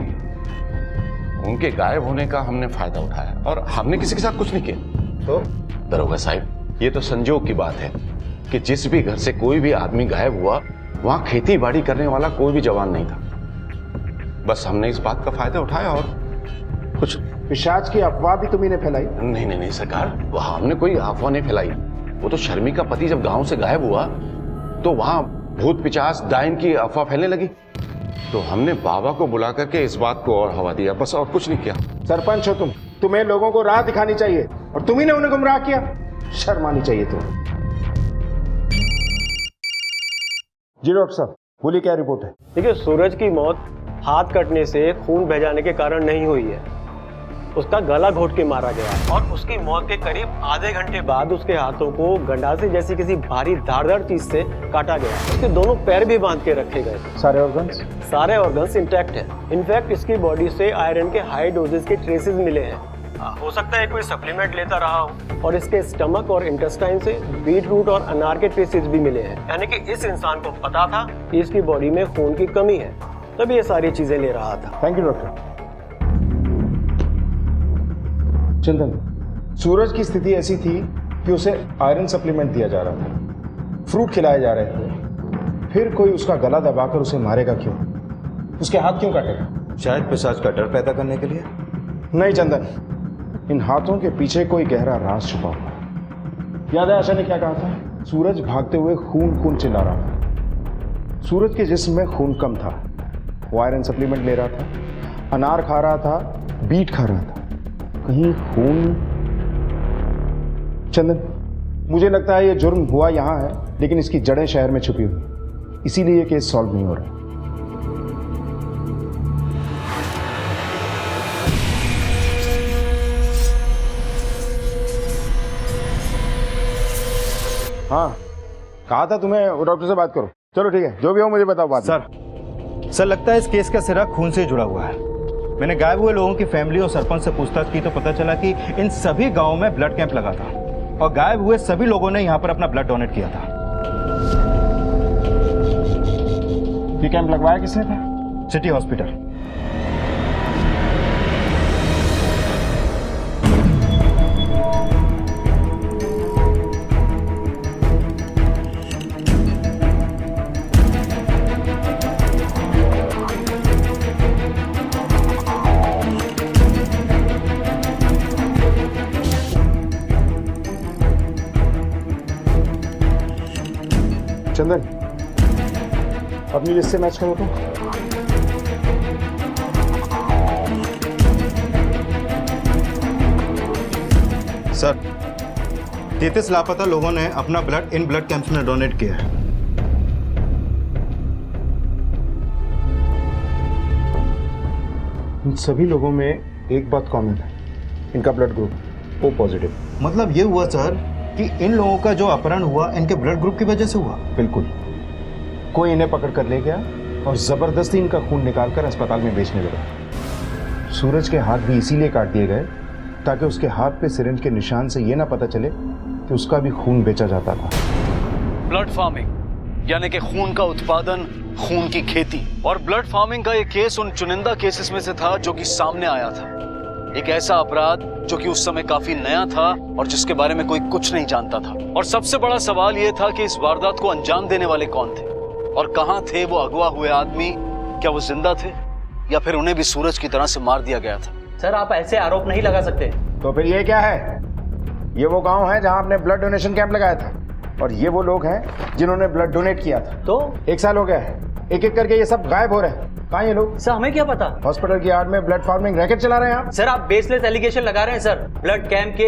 उनके गायब होने का हमने फायदा उठाया और हमने किसी के साथ कुछ नहीं किया। तो दरोगा साहब, ये तो संजोग की बात है कि जिस भी घर से कोई भी आदमी गायब हुआ वहां खेती बाड़ी करने वाला कोई भी जवान नहीं था। बस हमने इस बात का फायदा उठाया और कुछ। पिशाच की अफवाह भी तुम्ही ने फैलाई? नहीं नहीं नहीं सरकार, वहां हमने कोई अफवाह नहीं फैलाई। वो तो शर्मी का पति जब गांव से गायब हुआ तो वहां भूत पिशाच डायन की अफवाह फैलने लगी, तो हमने बाबा को बुला करके इस बात को और हवा दिया, बस और कुछ नहीं किया। सरपंच हो तुम, तुम्हें लोगों को राह दिखानी चाहिए और तुम्ही ने उन्हें गुमराह किया। शर्म आनी चाहिए तुम्हें। जी डॉक्टर साहब, बोलिए क्या रिपोर्ट है? देखिए, सूरज की मौत हाथ कटने से खून बह जाने के कारण नहीं हुई है। उसका गला घोट के मारा गया और उसकी मौत के करीब आधे घंटे बाद उसके हाथों को गंडासे जैसी किसी भारी धारदार चीज से काटा गया। उसके दोनों पैर भी बांध के रखे गए थे। सारे ऑर्गन्स इंटैक्ट है। इनफैक्ट इसकी बॉडी से आयरन के हाई डोजेस के ट्रेसेस मिले हैं। हो सकता है कोई सप्लीमेंट लेता रहा हो और इसके स्टमक और इंटेस्टाइन से बीट रूट और अनार के ट्रेसेस भी मिले हैं, यानी कि इस इंसान को पता था कि इसकी बॉडी में खून की कमी है, तभी ये सारी चीजें ले रहा था। Thank you doctor. Chandan, Suraj की स्थिति ऐसी थी कि उसे आयरन सप्लीमेंट दिया जा रहा था, फ्रूट खिलाए जा रहे थे, फिर कोई उसका गला दबाकर उसे मारेगा क्यों? उसके हाथ क्यों काटेगा? शायद पिशाच का डर पैदा करने के लिए। नहीं चंदन, इन हाथों के पीछे कोई गहरा राज छुपा हुआ है। याद है आशा ने क्या कहा था? सूरज भागते हुए खून खून चिल्ला रहा था। सूरज के जिस्म में खून कम था, वो आयरन सप्लीमेंट ले रहा था, अनार खा रहा था, बीट खा रहा था, कहीं खून। चंदन, मुझे लगता है ये जुर्म हुआ यहां है, लेकिन इसकी जड़ें शहर में छुपी हुई, इसीलिए ये केस सॉल्व नहीं हो रहा। हाँ, कहा था तुम्हें वो डॉक्टर से बात करो। चलो ठीक है, जो भी हो मुझे बताओ बात। सर लगता है इस केस का सिरा खून से जुड़ा हुआ है। मैंने गायब हुए लोगों की फैमिली और सरपंच से पूछताछ की तो पता चला कि इन सभी गांवों में ब्लड कैंप लगा था और गायब हुए सभी लोगों ने यहां पर अपना ब्लड डोनेट किया था। ये कैंप लगवाया किसने था? City hospital. चंदन, अपनी लिस्ट से मैच करो तो। सर, 33 लापता लोगों ने अपना ब्लड इन ब्लड कैंप्स में डोनेट किया है। इन सभी लोगों में एक बात कॉमन है, इनका ब्लड ग्रुप ओ पॉजिटिव। मतलब ये हुआ सर कि इन लोगों का जो अपहरण हुआ इनके ब्लड ग्रुप की वजह से हुआ। बिल्कुल, कोई इन्हें पकड़ कर ले गया और जबरदस्ती इनका खून निकालकर अस्पताल में बेचने लगा। सूरज के हाथ भी इसीलिए काट दिए गए ताकि उसके हाथ पे सिरिंज के निशान से ये ना पता चले कि उसका भी खून बेचा जाता था। ब्लड फार्मिंग यानी कि खून का उत्पादन, खून की खेती। और ब्लड फार्मिंग का ये केस उन चुनिंदा केसेस में से था जो कि सामने आया था। एक ऐसा अपराध जो कि उस समय काफी नया था और जिसके बारे में कोई कुछ नहीं जानता था। और सबसे बड़ा सवाल ये था कि इस वारदात को अंजाम देने वाले कौन थे और कहां थे वो अगवा हुए आदमी। क्या वो जिंदा थे या फिर उन्हें भी सूरज की तरह से मार दिया गया था? सर, आप ऐसे आरोप नहीं लगा सकते। तो फिर ये क्या है? ये वो गांव है जहां आपने ब्लड डोनेशन कैंप लगाया था और ये वो लोग हैं जिन्होंने ब्लड डोनेट किया था। तो 1 साल हो गया है, एक एक करके ये सब गायब हो रहे हैं। कहाँ ये लोग? सर, हमें क्या पता? हॉस्पिटल की यार्ड में ब्लड फार्मिंग रैकेट चला रहे हैं आप। सर, आप बेसलेस एलिगेशन लगा रहे हैं सर। ब्लड कैंप के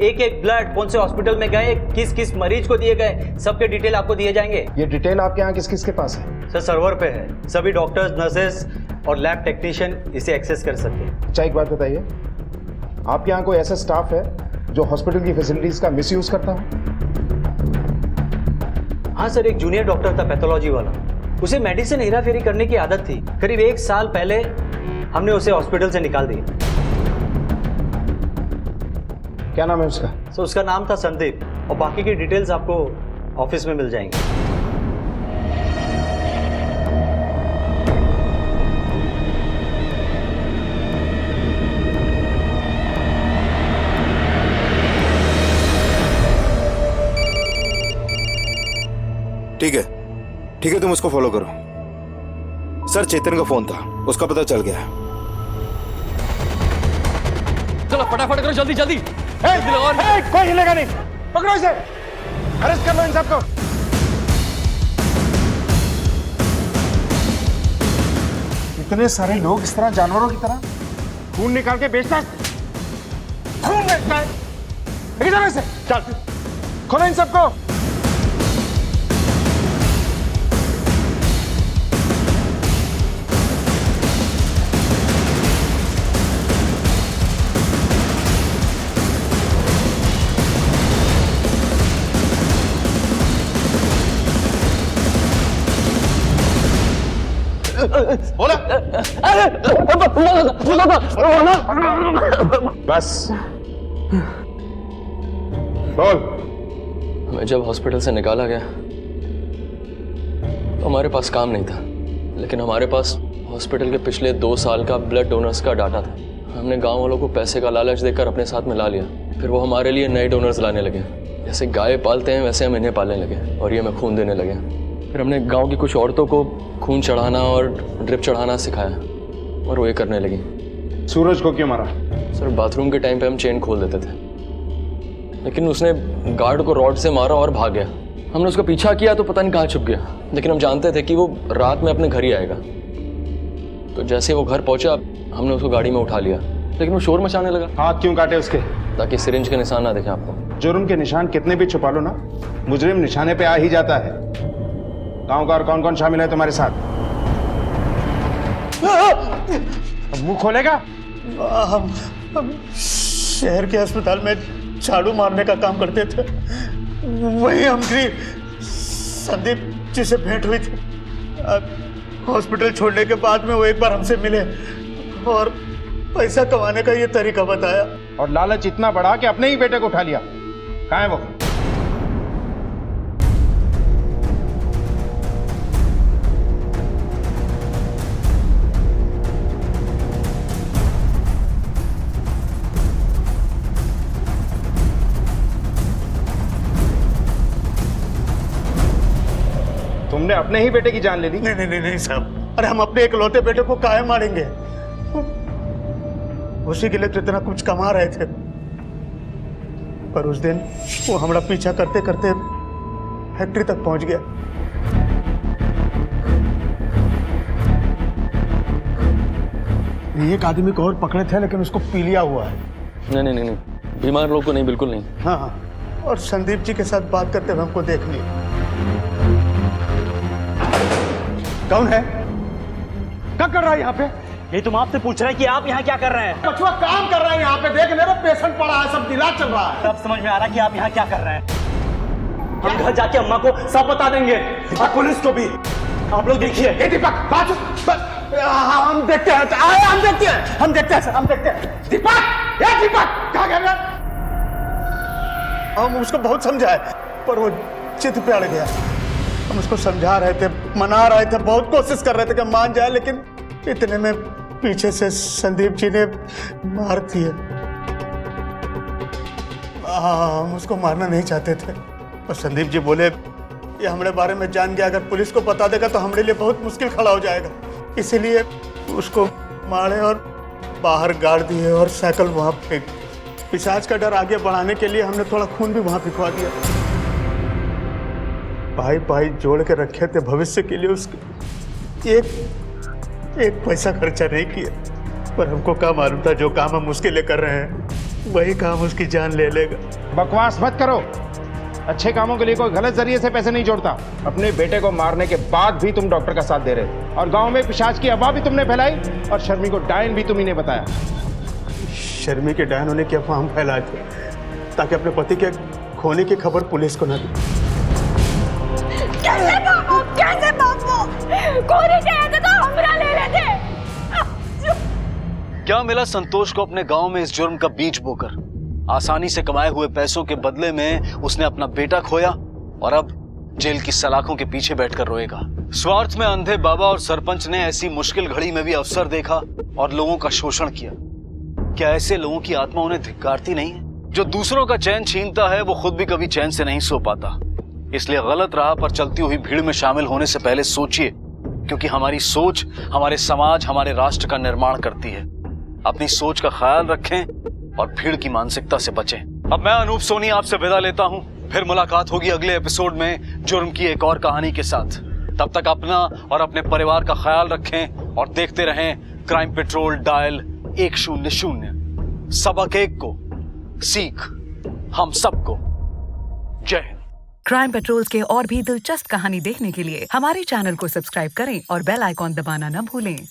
एक एक ब्लड कौन से हॉस्पिटल में गए, किस किस मरीज को दिए गए, सबके डिटेल आपको दिए जाएंगे। ये डिटेल आपके यहाँ किस किस के पास है? सर, सर्वर पे है। सभी डॉक्टर्स, नर्सेस और लैब टेक्नीशियन इसे एक्सेस कर सकते हैं। अच्छा, एक बात बताइए, आपके यहाँ कोई ऐसा स्टाफ है जो हॉस्पिटल की फैसिलिटीज का मिसयूज करता हो? हाँ सर, एक जूनियर डॉक्टर था पैथोलॉजी वाला, उसे मेडिसिन हेराफेरी करने की आदत थी। करीब 1 साल पहले हमने उसे हॉस्पिटल से निकाल दिया। क्या नाम है उसका? सर, उसका नाम था संदीप और बाकी की डिटेल्स आपको ऑफिस में मिल जाएंगी। ठीक है, तुम उसको फॉलो करो। सर, चेतन का फोन था, उसका पता चल गया। चलो फटाफट करो, जल्दी जल्दी। कोई हिलेगा नहीं, पकड़ो इसे, अरेस्ट कर लो इन सबको। इतने सारे लोग इस तरह जानवरों की तरह खून निकाल के बेचता है, खून बेचता है। लेके चलो इसे, चल खोलो इन सबको। बोला बस बोल। हमें जब हॉस्पिटल से निकाला गया तो हमारे पास काम नहीं था, लेकिन हमारे पास हॉस्पिटल के पिछले 2 साल का ब्लड डोनर्स का डाटा था। हमने गांव वालों को पैसे का लालच देकर अपने साथ मिला लिया, फिर वो हमारे लिए नए डोनर्स लाने लगे। जैसे गाय पालते हैं वैसे हम इन्हें पालने लगे और ये हमें खून देने लगे। फिर हमने गांव की कुछ औरतों को खून चढ़ाना और ड्रिप चढ़ाना सिखाया और वो ये करने लगी। सूरज को क्यों मारा? सर बाथरूम के टाइम पे हम चेन खोल देते थे, लेकिन उसने गार्ड को रॉड से मारा और भाग गया। हमने उसका पीछा किया तो पता नहीं कहाँ छुप गया, लेकिन हम जानते थे कि वो रात में अपने घर ही आएगा। तो जैसे वो घर पहुंचा हमने उसको गाड़ी में उठा लिया, लेकिन वो शोर मचाने लगा। हाथ क्यों काटे उसके? ताकि सिरिंज के निशान ना देखें आपको। जुर्म के निशान कितने भी छुपा लो ना, मुजरिम निशाने पे आ ही जाता है। गांव का और कौन कौन शामिल है तुम्हारे साथ? अब मुंह खोलेगा? हम शहर के अस्पताल में झाड़ू मारने का काम करते थे, वहीं हमकी संदीप जी से भेंट हुई थी। हॉस्पिटल छोड़ने के बाद में वो एक बार हमसे मिले और पैसा कमाने का ये तरीका बताया। और लालच इतना बढ़ा कि अपने ही बेटे को उठा लिया। कहाँ है वो? तुमने अपने ही बेटे की जान ले ली? नहीं नहीं नहीं नहीं साहब, अरे हम अपने इकलौते बेटे को काहे मारेंगे? उसी के लिए तो इतना कुछ कमा रहे थे, पर उस दिन वो हमारा पीछा करते करते फैक्ट्री तक पहुंच गया। एक आदमी को और पकड़े थे, लेकिन उसको पीलिया हुआ है। नहीं नहीं नहीं, बीमार लोग को नहीं, बिल्कुल नहीं। हाँ हाँ, और संदीप जी के साथ बात करते हुए हमको देख लिया। कौन है? क्या कर रहा है यहाँ पे? ये तुम आपसे पूछ रहे हैं कि आप यहाँ क्या कर रहे हैं? बचवा काम कर रहा है यहाँ पे, देख मेरा पेशेंट पड़ा है, सब इलाज चल रहा है। सब समझ में आ रहा है कि आप यहाँ क्या कर रहे हैं। हम घर जाके अम्मा को सब बता देंगे और पुलिस को भी। आप लोग देखिए। दीपक हम देखते हैं, हम देखते हैं, हम देखते हैं सर, हम देखते हैं। दीपक, ये दीपक क्या कह रहे हैं? हम उसको बहुत समझाए, पर वो चित पे अड़ गया। हम उसको समझा रहे थे, मना रहे थे, बहुत कोशिश कर रहे थे कि मान जाए, लेकिन इतने में पीछे से संदीप जी ने मार दिए। हम उसको मारना नहीं चाहते थे, और संदीप जी बोले ये हमारे बारे में जान गया, अगर पुलिस को बता देगा तो हमारे लिए बहुत मुश्किल खड़ा हो जाएगा। इसीलिए उसको मारे और बाहर गाड़ दिए और साइकिल वहाँ फेंक। पिशाच का डर आगे बढ़ाने के लिए हमने थोड़ा खून भी वहाँ फिकवा दिया। भाई भाई जोड़ के रखे थे भविष्य के लिए, उसके एक पैसा खर्चा नहीं किया, पर हमको क्या मालूम था जो काम हम उसके लिए कर रहे हैं वही काम उसकी जान ले लेगा। बकवास मत करो। अच्छे कामों के लिए कोई गलत जरिए से पैसे नहीं जोड़ता। अपने बेटे को मारने के बाद भी तुम डॉक्टर का साथ दे रहे, और गांव में पिशाच की अफवाह भी तुमने फैलाई, और शर्मी को डायन भी तुम्ही ने बताया। शर्मी के डायन होने की अफवाह हम फैलाए थे ताकि अपने पति के खोने की खबर पुलिस को न दी। कैसे बाबू कोरी कहते तो हमरा ले लेते। क्या मिला संतोष को अपने गांव में इस जुर्म का बीज बोकर? आसानी से कमाए हुए पैसों के बदले में उसने अपना बेटा खोया, और अब जेल की सलाखों के पीछे बैठकर रोएगा। स्वार्थ में अंधे बाबा और सरपंच ने ऐसी मुश्किल घड़ी में भी अवसर देखा और लोगों का शोषण किया। क्या ऐसे लोगों की आत्मा उन्हें धिक्कारती नहीं है? जो दूसरों का चैन छीनता है वो खुद भी कभी चैन से नहीं सो पाता। इसलिए गलत राह पर चलती हुई भीड़ में शामिल होने से पहले सोचिए, क्योंकि हमारी सोच हमारे समाज, हमारे राष्ट्र का निर्माण करती है। अपनी सोच का ख्याल रखें और भीड़ की मानसिकता से बचें। अब मैं अनूप सोनी आपसे विदा लेता हूं। फिर मुलाकात होगी अगले एपिसोड में जुर्म की एक और कहानी के साथ। तब तक अपना और अपने परिवार का ख्याल रखें और देखते रहें क्राइम पेट्रोल डायल 100। सबक एक को सीख हम सबको। जय हिंद। क्राइम पेट्रोल के और भी दिलचस्प कहानी देखने के लिए हमारे चैनल को सब्सक्राइब करें और बेल आइकॉन दबाना न भूलें।